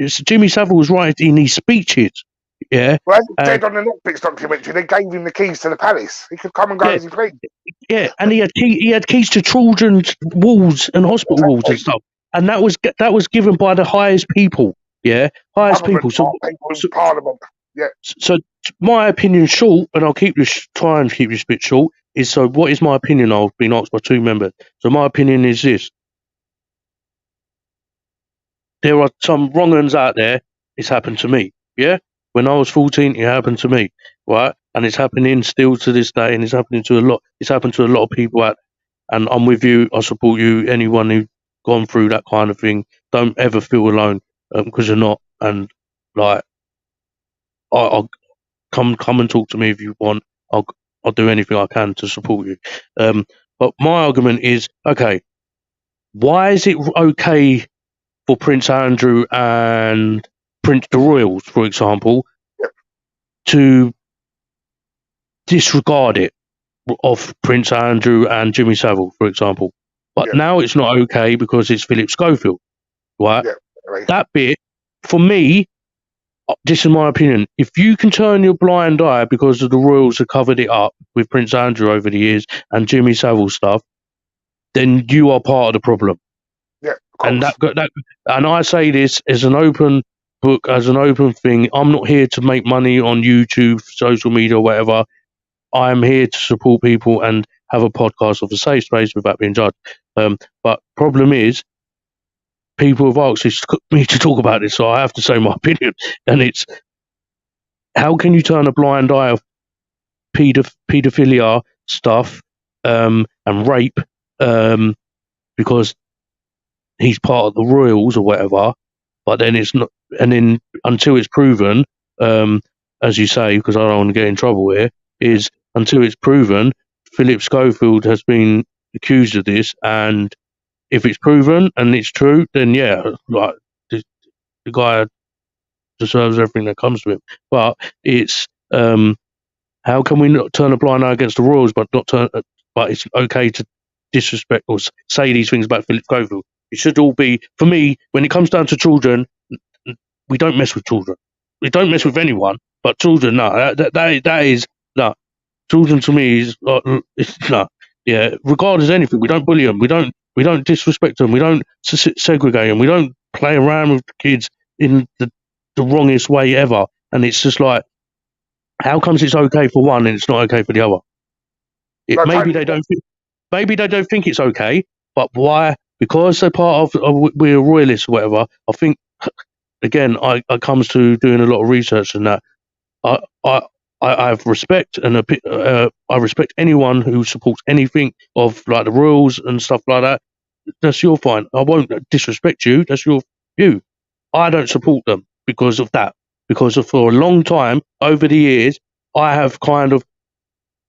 Jimmy Savile was writing these speeches. Yeah. Well, as it said on the Netflix documentary, they gave him the keys to the palace. He could come and go as he pleased. Yeah, and he had keys to children's walls and hospital walls and stuff, and that was given by the highest people. Yeah, highest people. So Parliament. Yeah. So my opinion, short, and I'll try and keep this bit short. Is so. What is my opinion? I've been asked by two members. So my opinion is this: there are some wrong uns out there. It's happened to me. Yeah, when I was 14, it happened to me. Right, and it's happening still to this day, and it's happening to a lot. It's happened to a lot of people out. And I'm with you. I support you. Anyone who's gone through that kind of thing, don't ever feel alone, because you're not. And like, I'll come and talk to me if you want. I'll do anything I can to support you. But my argument is, okay, why is it okay for Prince Andrew and Prince the Royals, for example, to disregard it of Prince Andrew and Jimmy Savile, for example? But now it's not okay because it's Philip Schofield, right? Right. That bit, for me, this is my opinion. If you can turn your blind eye because of the royals have covered it up with Prince Andrew over the years and Jimmy Savile stuff, then you are part of the problem. Yeah, and and I say this as an open book, as an open thing. I'm not here to make money on YouTube, social media, or whatever. I am here to support people and have a podcast of a safe space without being judged. But problem is, people have asked me to talk about this, so I have to say my opinion. And it's, how can you turn a blind eye of paedophilia stuff and rape because he's part of the royals or whatever, but then it's not, and then until it's proven, as you say, because I don't want to get in trouble here, is until it's proven, Philip Schofield has been accused of this, and if it's proven and it's true, then yeah, like the guy deserves everything that comes to him. But it's how can we not turn a blind eye against the royals, but it's okay to disrespect or say these things about Philip Schofield? It should all be, for me, when it comes down to children, we don't mess with children. We don't mess with anyone, but children, no. That is, no. Children to me is, it's no. Yeah, regardless of anything, we don't bully them. We don't disrespect them. We don't segregate them. We don't play around with kids in the wrongest way ever. And it's just like, how comes it's okay for one and it's not okay for the other? Maybe they don't think it's okay, but why? Because they're part of we're royalists or whatever. I think, again, I comes to doing a lot of research and that. I I have respect and I respect anyone who supports anything of like the Royals and stuff like that. That's your fine. I won't disrespect you. That's your view. I don't support them because of that. Because for a long time over the years, I have kind of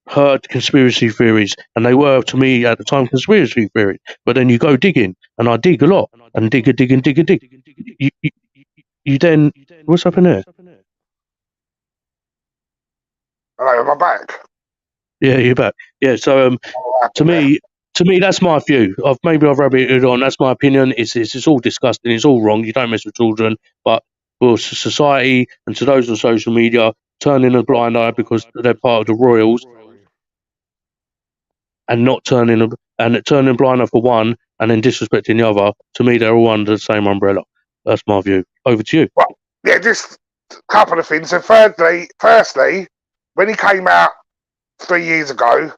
heard conspiracy theories, and they were to me at the time conspiracy theories. But then you go digging, and I dig a lot, and dig. You then what's happening there? Hello, am I back? Yeah, you're back. Yeah, so What to happened there? me, that's my view. Maybe I've rabbited on. That's my opinion. It's all disgusting. It's all wrong. You don't mess with children, but for society and to those on social media, turning a blind eye because they're part of the royals and not turning a blind eye for one and then disrespecting the other. To me, they're all under the same umbrella. That's my view. Over to you. Well, yeah, just a couple of things. So, firstly, when he came out 3 years ago,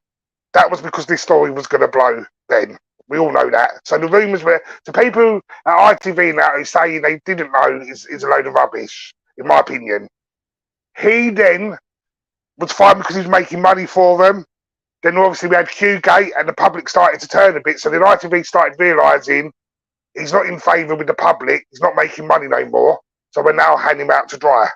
that was because this story was going to blow then. We all know that. So the rumours were, to people at ITV now who say they didn't know is a load of rubbish, in my opinion. He then was fine because he was making money for them. Then obviously we had Qgate and the public started to turn a bit. So then ITV started realising he's not in favour with the public. He's not making money no more. So we're now handing him out to dry.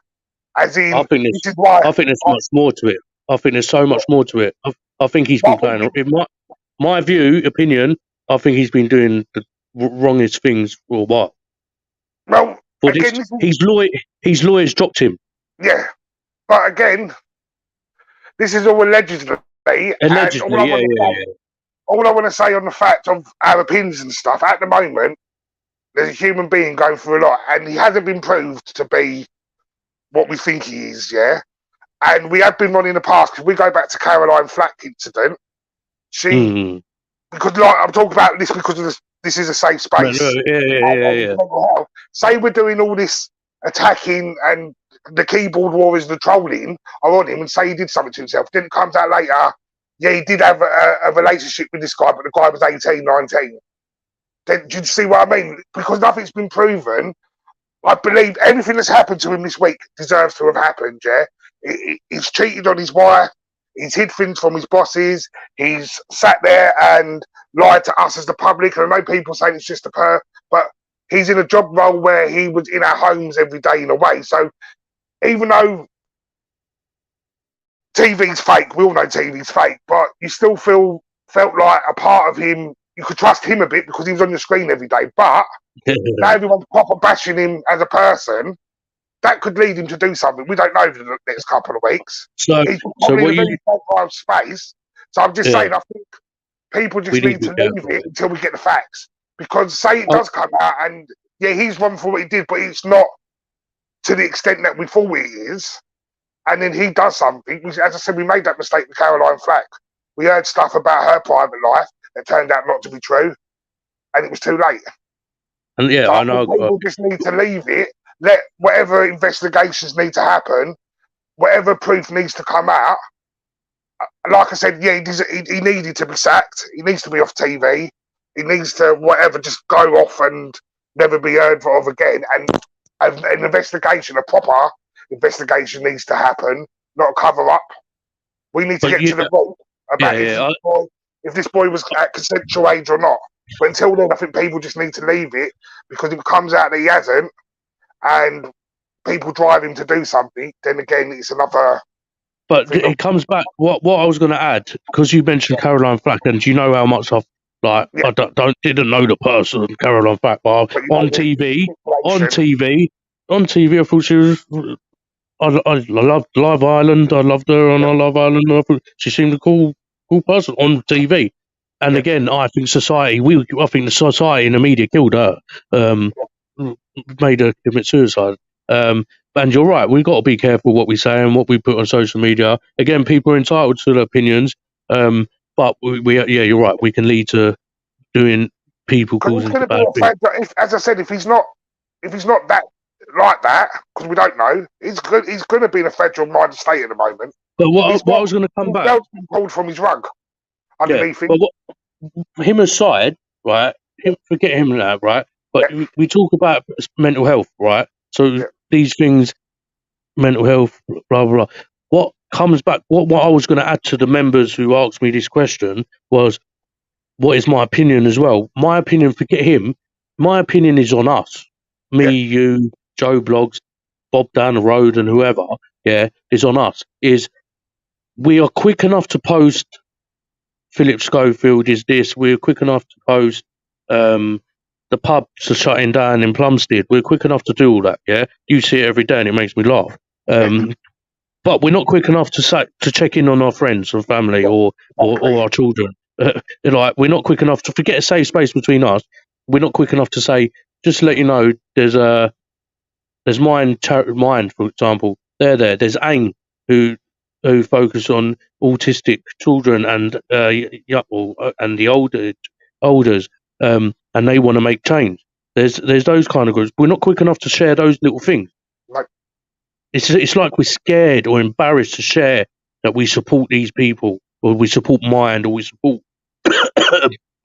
As in, this is why. I think there's much more to it. I think there's so much more to it. I think he's been playing. In my opinion, I think he's been doing the wrongest things for a while. Well, For this, again, his lawyers dropped him. Yeah, but again, this is all allegedly. And all I want to say on the fact of our opinions and stuff, at the moment, there's a human being going through a lot, and he hasn't been proved to be what we think he is, yeah? And we have been wrong in the past, because we go back to Caroline Flack incident. Because like, I'm talking about this because of this is a safe space. Yeah. Say we're doing all this attacking and the keyboard warriors, the trolling are on him, and say he did something to himself. Then it comes out later, yeah, he did have a relationship with this guy, but the guy was 18, 19. Then, do you see what I mean? Because nothing's been proven, I believe anything that's happened to him this week deserves to have happened, yeah? He's cheated on his wife, he's hid things from his bosses, he's sat there and lied to us as the public, and I know people saying it's just but he's in a job role where he was in our homes every day in a way. So even though TV's fake, we all know TV's fake, but you still felt like a part of him, you could trust him a bit because he was on your screen every day. But now everyone's proper bashing him as a person, that could lead him to do something. We don't know for the next couple of weeks. He's probably in a very fragile space. So I'm just saying, I think people just need to leave it until we get the facts. Because say it does come out and, yeah, he's wrong for what he did, but it's not to the extent that we thought it is. And then he does something. As I said, we made that mistake with Caroline Flack. We heard stuff about her private life that turned out not to be true. And it was too late. And yeah, so I know. People just need to leave it. Let whatever investigations need to happen, whatever proof needs to come out. Like I said, yeah, he needed to be sacked. He needs to be off TV. He needs to whatever just go off and never be heard of again. And an investigation, a proper investigation, needs to happen, not a cover up. We need to get to the bottom about if this boy was at consensual age or not. But until then, I think people just need to leave it, because if it comes out that he hasn't, and people drive him to do something, then again, it's another. But it comes back. What I was going to add, because you mentioned Caroline Flack, and you know how much I've I didn't know the person Caroline Flack, but on TV, I thought she was. I loved Love Island. I loved her on Love Island. I thought she seemed a cool person on TV. And again, I think I think the society and the media killed her, made her commit suicide. And you're right, we've got to be careful what we say and what we put on social media. Again, people are entitled to their opinions, but you're right, we can lead to doing people causing bad things. As I said, if he's not that like that, because we don't know, he's going to be in a federal minded state at the moment. But what I was going to come back, he's pulled from his rug underneath him. But him aside, right? Forget him now, right? But we talk about mental health, right? So these things, mental health, blah blah blah. What comes back? What I was going to add to the members who asked me this question was, what is my opinion as well? My opinion, forget him. My opinion is on us, me, Yeah. you, Joe Blogs, Bob down the road, and whoever. Yeah, is on us. Is we are quick enough to post Philip Schofield is this. We're quick enough to post the pubs are shutting down in Plumstead. We're quick enough to do all that. Yeah, you see it every day, and it makes me laugh. But we're not quick enough to check in on our friends or family or our children. Like we're not quick enough to forget a safe space between us. We're not quick enough to say, just to let you know, there's Mind, for example. They're there. There's AIM, who focus on autistic children and and the olders, and they want to make change. There's those kind of groups. We're not quick enough to share those little things. Like, It's like we're scared or embarrassed to share that we support these people, or we support Mind, or we support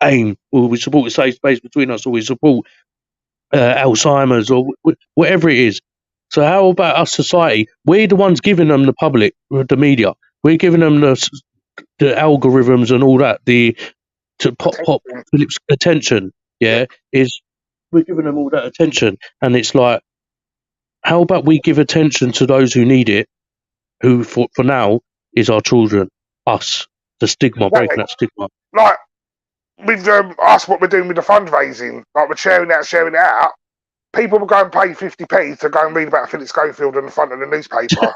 AIM, or we support a safe space between us, or we support Alzheimer's, or whatever it is. So how about us, society? We're the ones giving them the public, the media. We're giving them the algorithms and all that, to pop Philip's attention. Yeah, is we're giving them all that attention, and it's like, how about we give attention to those who need it, who for now is our children, us, the stigma, breaking that stigma. Like with us, what we're doing with the fundraising, like we're sharing it out. People will go and pay 50p to go and read about Philip Schofield on the front of the newspaper.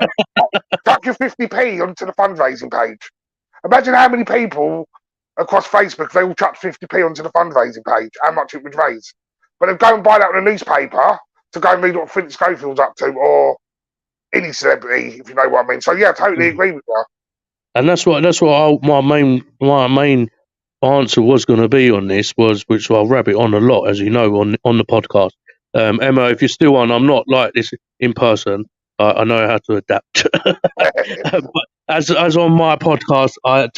Chuck your 50p onto the fundraising page. Imagine how many people across Facebook, they all chucked 50p onto the fundraising page, how much it would raise. But they'd go and buy that on a newspaper to go and read what Philip Schofield's up to, or any celebrity, if you know what I mean. So yeah, I totally agree with you. And that's what my main answer was going to be on this, which I'll rabbit on a lot, as you know, on the podcast. Emma, if you're still on, I'm not like this in person. I know how to adapt. But as on my podcast, I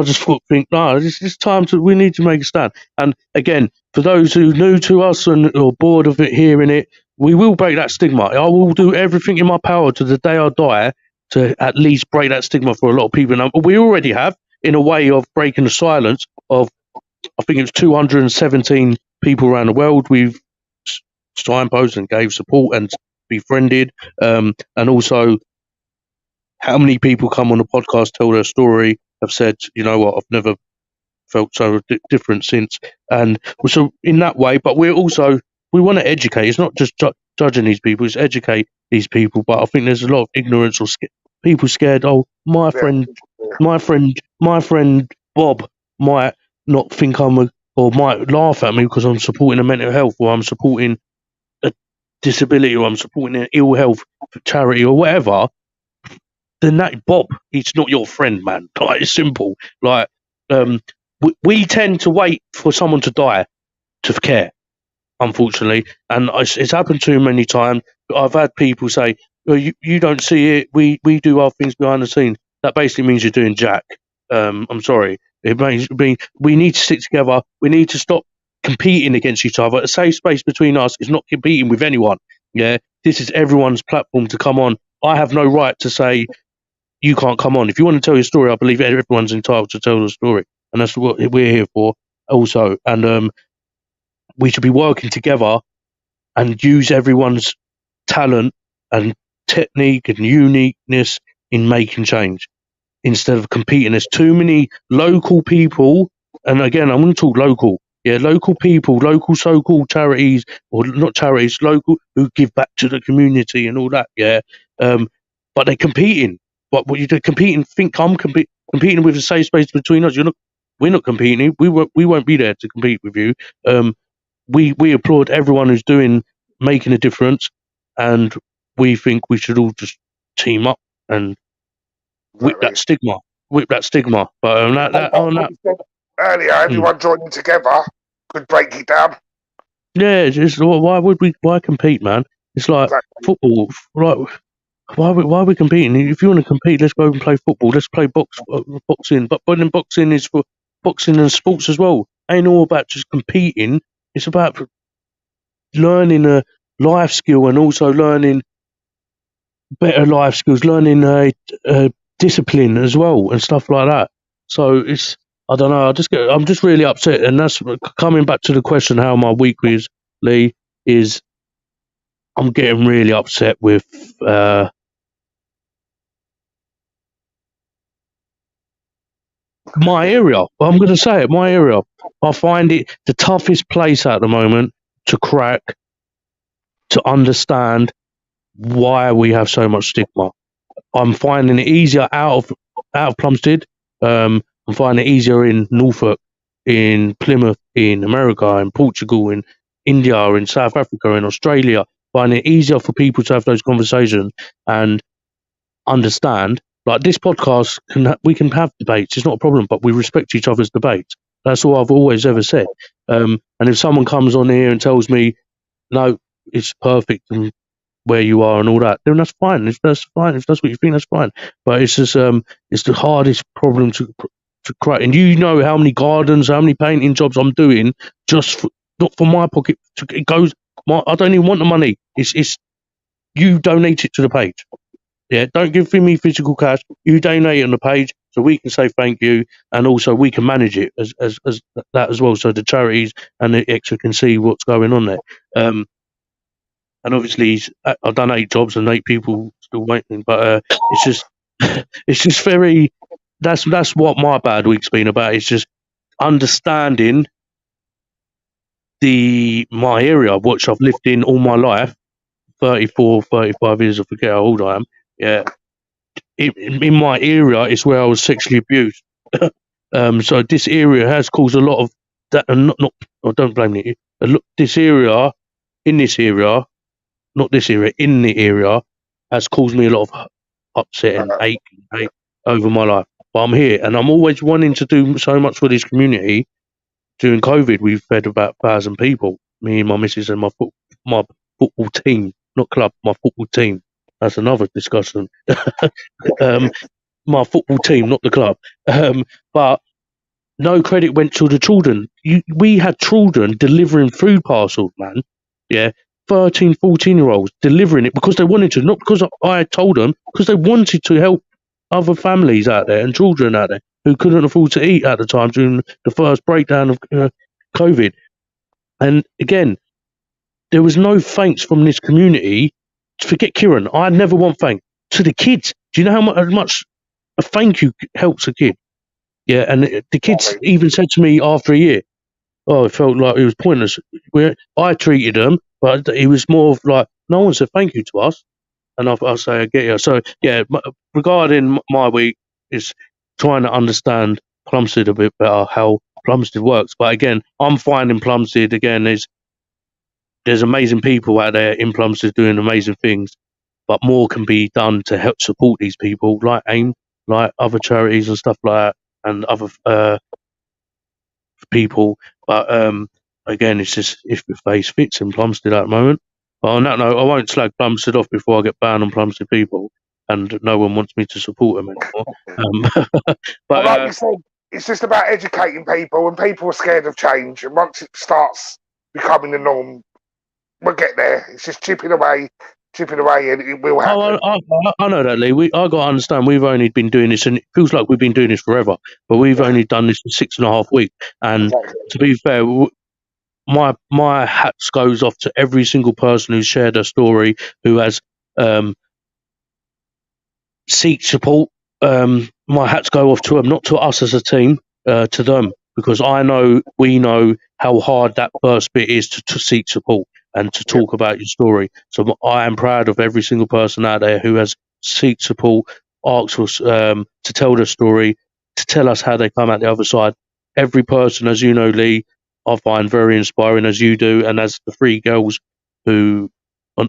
just think, no, it's time we need to make a stand. And again, for those who are new to us and are bored of it, hearing it, we will break that stigma. I will do everything in my power to the day I die to at least break that stigma for a lot of people. Now, we already have, in a way of breaking the silence of, I think it was 217 people around the world we've signposted and gave support and befriended, and also how many people come on the podcast, tell their story, have said, you know what, I've never felt so different since. And so in that way, but we want to educate. It's not just judging these people, it's educate these people. But I think there's a lot of ignorance or people scared. Oh, my friend Bob might not think or might laugh at me because I'm supporting a mental health, or I'm supporting a disability, or I'm supporting an ill health charity, or whatever. Then that Bob, he's not your friend, man. Like, it's simple. Like, we tend to wait for someone to die to care, unfortunately, and it's happened too many times. I've had people say, oh, you don't see it, we do our things behind the scenes. That basically means you're doing jack. I'm sorry. It means we need to stick together. We need to stop competing against each other. A safe space between us is not competing with anyone. Yeah, this is everyone's platform to come on. I have no right to say you can't come on. If you want to tell your story, I believe everyone's entitled to tell the story, and that's what we're here for also. And we should be working together and use everyone's talent and technique and uniqueness in making change instead of competing. There's too many local people, and again, I'm going to talk local. Yeah, local people, local so-called charities, or not charities, local, who give back to the community and all that. Yeah, but they're competing. What you do? Competing? Think I'm competing with a safe space between us? We're not competing. We won't be there to compete with you. We applaud everyone who's making a difference, and we think we should all just team up and whip that stigma. But earlier, everyone joining together could break it down. Yeah, it's why compete, man? It's like football. Like, why are we competing? If you want to compete, let's go and play football. Let's play boxing. But then boxing is for boxing and sports as well. Ain't all about just competing. It's about learning a life skill and also learning better life skills, learning discipline as well and stuff like that. So it's, I don't know. I'm just really upset, and that's coming back to the question how my week is, Lee. Is I'm getting really upset with my area. I'm going to say it. My area. I find it the toughest place at the moment to crack, to understand why we have so much stigma. I'm finding it easier out of Plumstead. I'm finding it easier in Norfolk, in Plymouth, in America, in Portugal, in India, in South Africa, in Australia. Finding it easier for people to have those conversations and understand. Like this podcast, we can have debates. It's not a problem, but we respect each other's debates. That's all I've always ever said. And if someone comes on here and tells me, no, it's perfect and where you are and all that, then that's fine. If that's fine, if that's what you think, that's fine. But it's just it's the hardest problem to crack. And you know how many gardens, how many painting jobs I'm doing just for, not for my pocket. It goes. I don't even want the money. It's you donate it to the page. Yeah, don't give me physical cash. You donate it on the page so we can say thank you, and also we can manage it as that as well. So the charities and the extra can see what's going on there. And obviously, I've done 8 jobs and 8 people still waiting. But it's just, it's just very. That's what my bad week's been about. It's just understanding my area, which I've lived in all my life, 34, 35 years. I forget how old I am. Yeah, in my area is where I was sexually abused. So this area has caused a lot of that, and not. I don't blame you. This area, in this area, not this area, in the area, has caused me a lot of upset and ache over my life. But I'm here, and I'm always wanting to do so much for this community. During COVID, we fed about 1,000 people. Me and my missus and my football team, not club, my football team. That's another discussion. um, my football team, not the club. But no credit went to the children. We had children delivering food parcels, man. Yeah. 13, 14-year-olds delivering it because they wanted to, not because I told them, because they wanted to help other families out there and children out there who couldn't afford to eat at the time during the first breakdown of COVID. And again, there was no thanks from this community. Forget Kieran. I never want thanks to the kids. Do you know how much a thank you helps a kid? Yeah, and the kids even said to me after a year, "Oh, it felt like it was pointless." I treated them, but it was more of like, no one said thank you to us. And I'll say, I get you. So, yeah, regarding my week, is trying to understand Plumstead a bit better, how Plumstead works. But again, I'm finding Plumstead, again, there's amazing people out there in Plumstead doing amazing things, but more can be done to help support these people, like AIM, like other charities and stuff like that, and other people. But again, it's just if the face fits in Plumstead at the moment. But on that note, I won't slag Plumstead off before I get banned on Plumstead people, and no one wants me to support them anymore. But like you said, it's just about educating people, and people are scared of change. And once it starts becoming the norm, we'll get there. It's just chipping away, and it will happen. I know that, Lee. I got to understand. We've only been doing this, and it feels like we've been doing this forever. But we've only done this for 6.5 weeks. And Exactly. to be fair, my hats goes off to every single person who's shared a story, who has seek support. My hats go off to them, not to us as a team, to them, because we know how hard that first bit is to seek support and to talk about your story. So I am proud of every single person out there who has seek support, asked us to tell their story, to tell us how they come out the other side. Every person, as you know, Lee, I find very inspiring, as you do, and as the 3 girls who are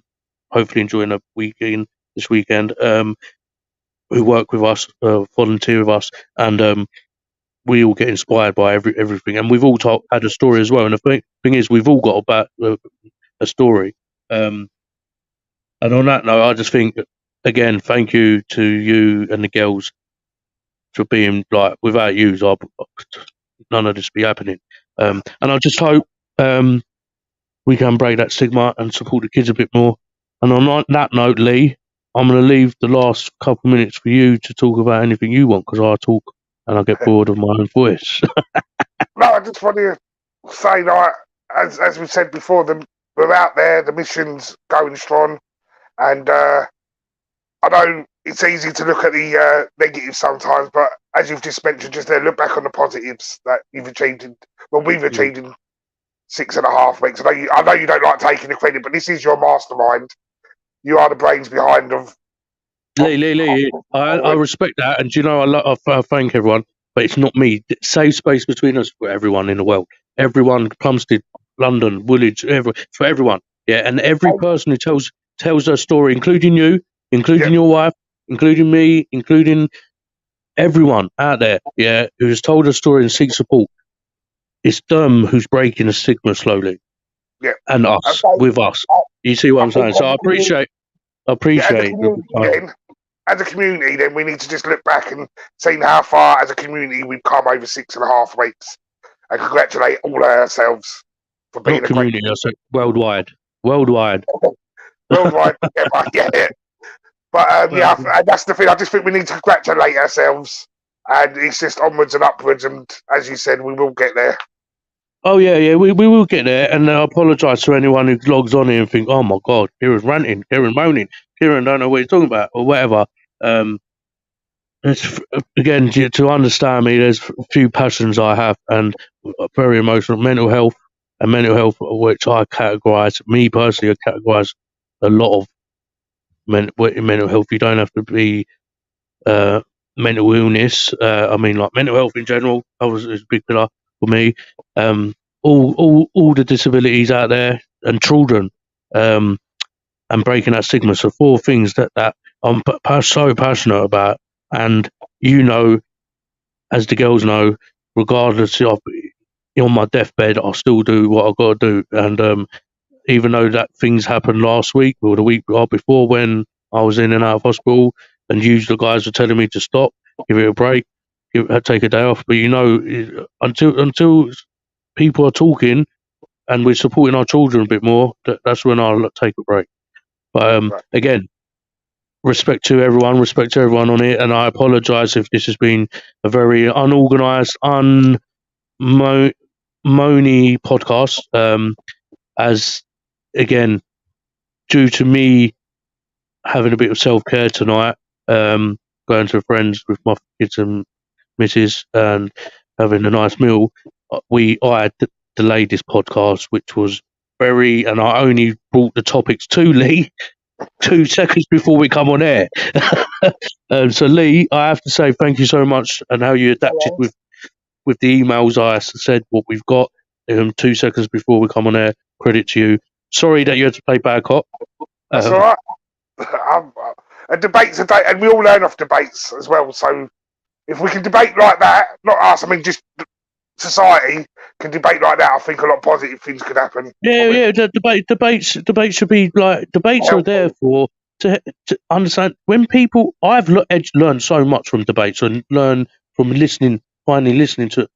hopefully enjoying a weekend this weekend. Who work with us, volunteer with us, and we all get inspired by everything. And we've all had a story as well. And the thing is, we've all got a story. And on that note, I just think, again, thank you to you and the girls for being like, without you, none of this be happening. And I just hope we can break that stigma and support the kids a bit more. And on that note, Lee, I'm going to leave the last couple of minutes for you to talk about anything you want, because I talk and I get bored of my own voice. No, I just want to say, like, as we said before, we're out there, the mission's going strong, and I know it's easy to look at the negatives sometimes, but as you've just mentioned just there, look back on the positives that you've achieved. We've achieved in 6.5 weeks. I know you don't like taking the credit, but this is your mastermind. You are the brains behind of. Lee, I respect that, and you know, I thank everyone, but it's not me. Save space between us for everyone in the world. Everyone, Plumstead, London, Woolwich, for everyone. Yeah, and every person who tells their story, including you, including your wife, including me, including everyone out there, yeah, who has told a story and seeks support. It's them who's breaking the stigma slowly. Yeah. And us, with us. You see what I'm saying? So I appreciate as a community, then we need to just look back and see how far as a community we've come over 6.5 weeks, and congratulate all ourselves for being not community. I said worldwide. Worldwide, yeah. But and that's the thing. I just think we need to congratulate ourselves, and it's just onwards and upwards. And as you said, we will get there. Oh yeah, we will get there. And I apologise to anyone who logs on here and think, oh my god, Kieran's ranting, Kieran moaning, Kieran don't know what he's talking about or whatever. It's, again, to understand me, there's a few passions I have, and very emotional, mental health, which I categorise, me personally, I categorise a lot of mental health. You don't have to be mental illness. I mean, like mental health in general, is a big pillar for me. All the disabilities out there and children, and breaking that stigma. So 4 things that I'm so passionate about, and as the girls know, regardless of on my deathbed, I'll still do what I've got to do. And even though that things happened last week or the week before when I was in and out of hospital, and the guys were telling me to stop, give it a break, take a day off. But until people are talking and we're supporting our children a bit more, that's when I'll take a break. But again, respect to everyone on it, and I apologise if this has been a very unorganised, moany podcast. As again, due to me having a bit of self-care tonight, going to friends with my kids and missus and having a nice meal, I had delayed this podcast, which was and I only brought the topics to Lee 2 seconds before we come on air. So Lee, I have to say thank you so much, and how you adapted with the emails I said what we've got 2 seconds before we come on air. Credit to you. Sorry that you had to play bad cop. That's all right. And debates are and we all learn off debates as well. So if we can debate like that, not us, I mean just society can debate like that, I think a lot of positive things could happen. Yeah. Debates should be like debates are there for to understand when people. I've learned so much from debates and learn from finally listening to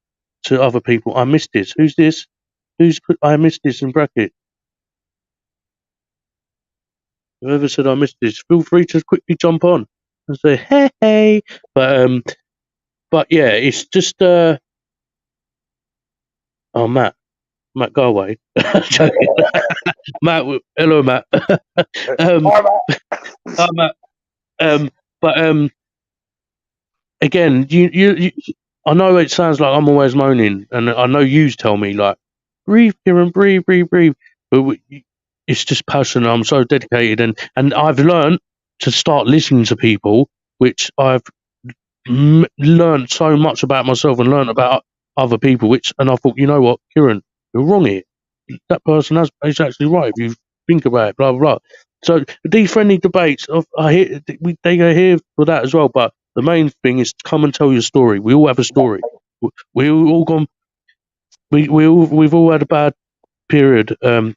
other people. I missed this. Who's this? I missed this in bracket. Whoever said I missed this, feel free to quickly jump on and say hey. But yeah, it's just oh Matt, go away. Matt, hello Matt. Hi Matt. But again, you I know it sounds like I'm always moaning, and I know you tell me like breathe, Kieran, breathe. But it's just passion. I'm so dedicated, and I've learned to start listening to people, which I've learned so much about myself and learned about other people. And I thought, you know what, Kieran, you're wrong here. That person is actually right if you think about it. Blah blah blah. So these friendly debates, they are here for that as well. But the main thing is to come and tell your story. We all have a story. We've all had a bad period. Hang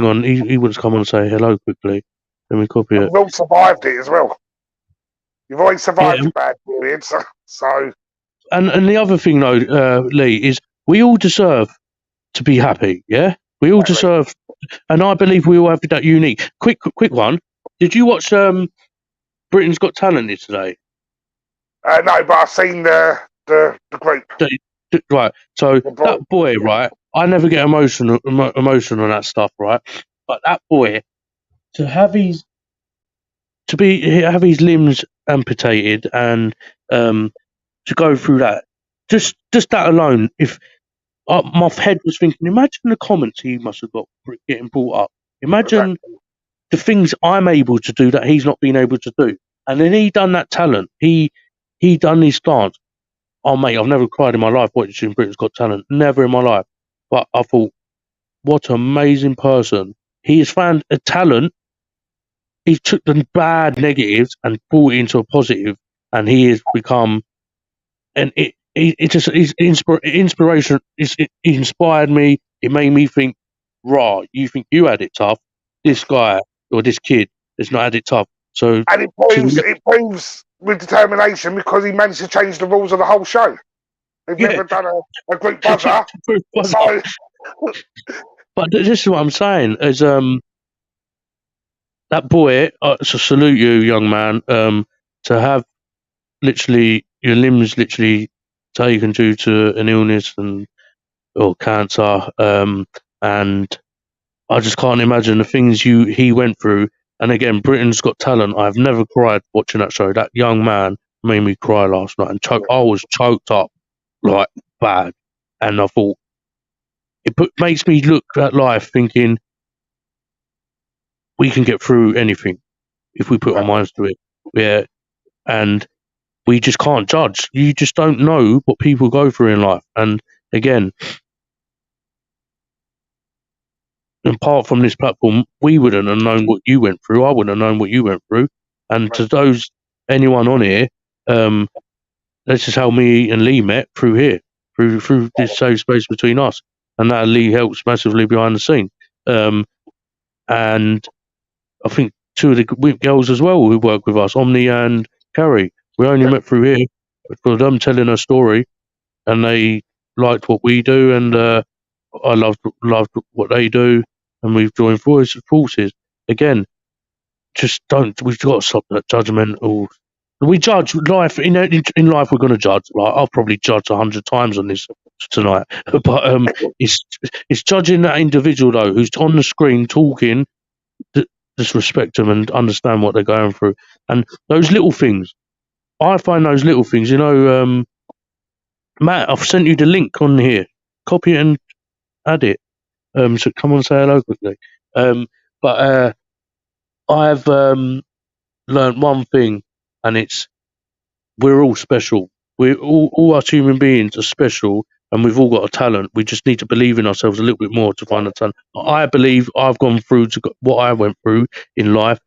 on, he would come on and say hello quickly. Let me copy it. We've all survived it as well. You've always survived a bad period, so. And the other thing, though, Lee, is we all deserve to be happy. Yeah, we all deserve, and I believe we all have that unique. Quick one. Did you watch Britain's Got Talent yesterday? No, but I've seen the group. Right. So The that boy. boy, right? I never get emotional on that stuff, right? But that boy to have his limbs amputated and to go through that, just that alone. If my head was thinking, imagine the comments he must have got for getting brought up. Imagine Exactly. the things I'm able to do that he's not been able to do. And then he done that talent. He done his dance. Oh mate, I've never cried in my life watching Britain's Got Talent. Never in my life. But I thought, what an amazing person. He has found a talent. He took the bad negatives and brought it into a positive, and he has become. And it just is inspiration. It inspired me. It made me think. Raw, you think you had it tough? This guy or this kid has not had it tough. So And to it proves with determination because he managed to change the rules of the whole show. They've yeah, never done a group buzzer. So but this is what I'm saying is that boy. So salute you, young man. To have literally your limbs literally taken due to an illness and or cancer. And I just can't imagine the things he went through. And again, Britain's Got Talent. I've never cried watching that show. That young man made me cry last night, and I was choked up like bad. And I thought makes me look at life thinking we can get through anything if we put our minds to it. Yeah, and we just can't judge. You just don't know what people go through in life. And again, apart from this platform, we wouldn't have known what you went through. I wouldn't have known what you went through. And to anyone on here, this is how me and Lee met through here, through this safe space between us. And that Lee helps massively behind the scene. And I think two of the girls as well who work with us, Omni and Carrie, we only met through here for them telling a story, and they liked what we do, and I loved what they do, and we've joined forces. Again, just don't. We've got to stop that judgmental. We judge life in life. We're going to judge. Like I've probably judged 100 times on this tonight, but it's judging that individual though who's on the screen talking. Just respect them and understand what they're going through, and those little things. I find those little things. Matt, I've sent you the link on here. Copy it and add it. So come on, say hello quickly. Um, but I've learned one thing, and it's we're all special. We're all us human beings are special, and we've all got a talent. We just need to believe in ourselves a little bit more to find the talent. I believe I've gone through what I went through in life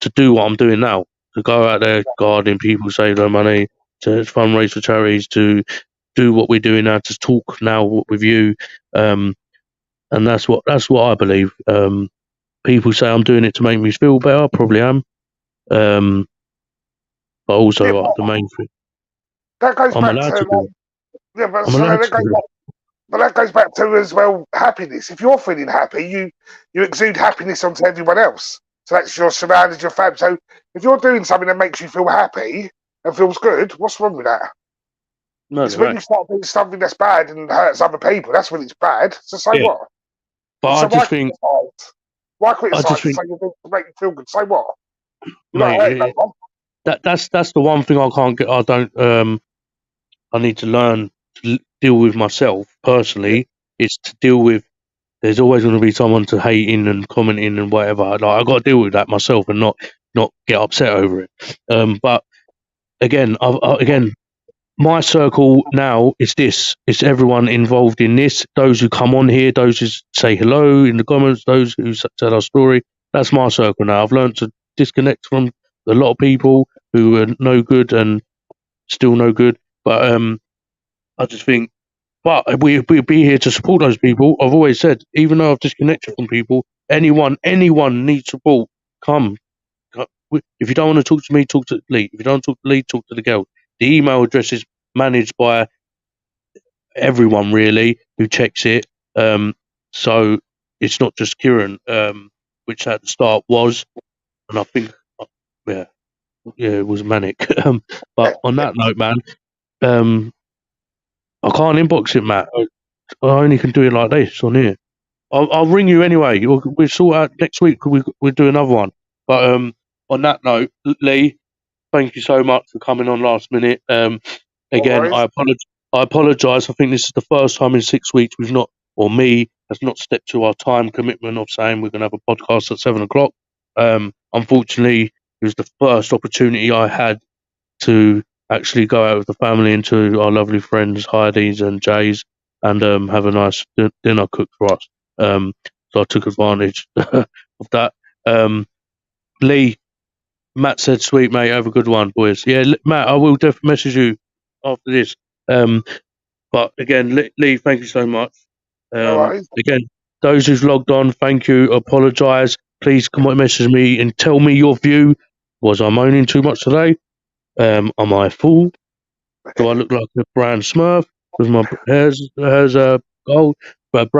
to do what I'm doing now. To go out there guarding people, save their money, to fundraise for charities, to do what we're doing now, to talk now with you. And that's what I believe. People say I'm doing it to make me feel better. I probably am. But yeah, also but the main thing, that goes I'm back allowed to to do it. yeah, but I'm so allowed that to goes do back, it. but that goes back to as well happiness. If you're feeling happy, you exude happiness onto everyone else. So that's your surroundings, your family. So if you're doing something that makes you feel happy and feels good, what's wrong with that? No, It's when right. you start doing something that's bad and hurts other people. That's when it's bad. So Yeah. what? But So I just think, why I just criticize and think, say you're doing to make you feel good? So what? You're not hurting no mate, one. that's the one thing I can't get. I don't. I need to learn to deal with myself Yeah, personally. Is to deal with. There's always going to be someone to hating and commenting and whatever. Like I got to deal with that myself and not get upset over it. But again, again, my circle now is this. It's everyone involved in this. Those who come on here, those who say hello in the comments, those who tell our story. That's my circle now. I've learned to disconnect from a lot of people who are no good and still no good. But I just think, but we'll be here to support those people. I've always said, even though I've disconnected from people, anyone needs support. Come. If you don't want to talk to me, talk to Lee. If you don't talk to Lee, talk to the girl. The email address is managed by everyone really who checks it. So it's not just Kieran, which at the start was. and I think, yeah, it was manic. But on that note, man, I can't inbox it, Matt. I only can do it like this on here. I'll ring you anyway. We'll sort out next week. We'll do another one. But on that note, Lee, thank you so much for coming on last minute. Again, worries. I apologise. I think this is the first time in 6 weeks we've not, or me, has not stepped to our time commitment of saying we're going to have a podcast at 7 o'clock. Unfortunately, it was the first opportunity I had to actually go out with the family and to our lovely friends Heidi's and Jay's and have a nice dinner cooked for us. So I took advantage of that. Lee, Matt said, "Sweet mate, have a good one, boys." Yeah, Matt, I will definitely message you after this. But again, Lee, thank you so much. No worries. Again, those who've logged on, thank you. Apologise. Please come and message me and tell me your view. Was I moaning too much today? Am I a fool? Do I look like a brown Smurf? Because my hair's gold, blue.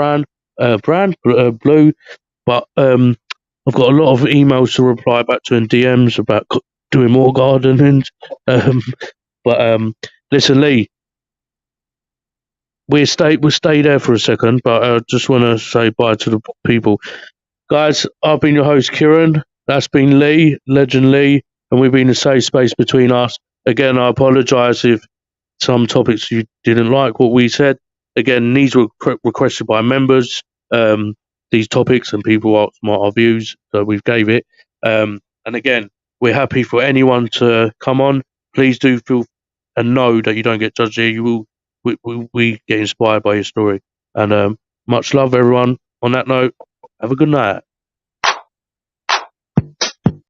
But I've got a lot of emails to reply back to in DMs about doing more gardening. But listen, Lee, we'll stay there for a second. But I just want to say bye to the people, guys. I've been your host, Kieran. That's been Lee, Legend Lee, and we've been a safe space between us. Again, I apologise if some topics you didn't like what we said. Again, these were requested by members. These topics and people asked our views, so we gave it. And again, we're happy for anyone to come on. Please do feel and know that you don't get judged here. You will. We get inspired by your story. And much love, everyone. On that note, have a good night.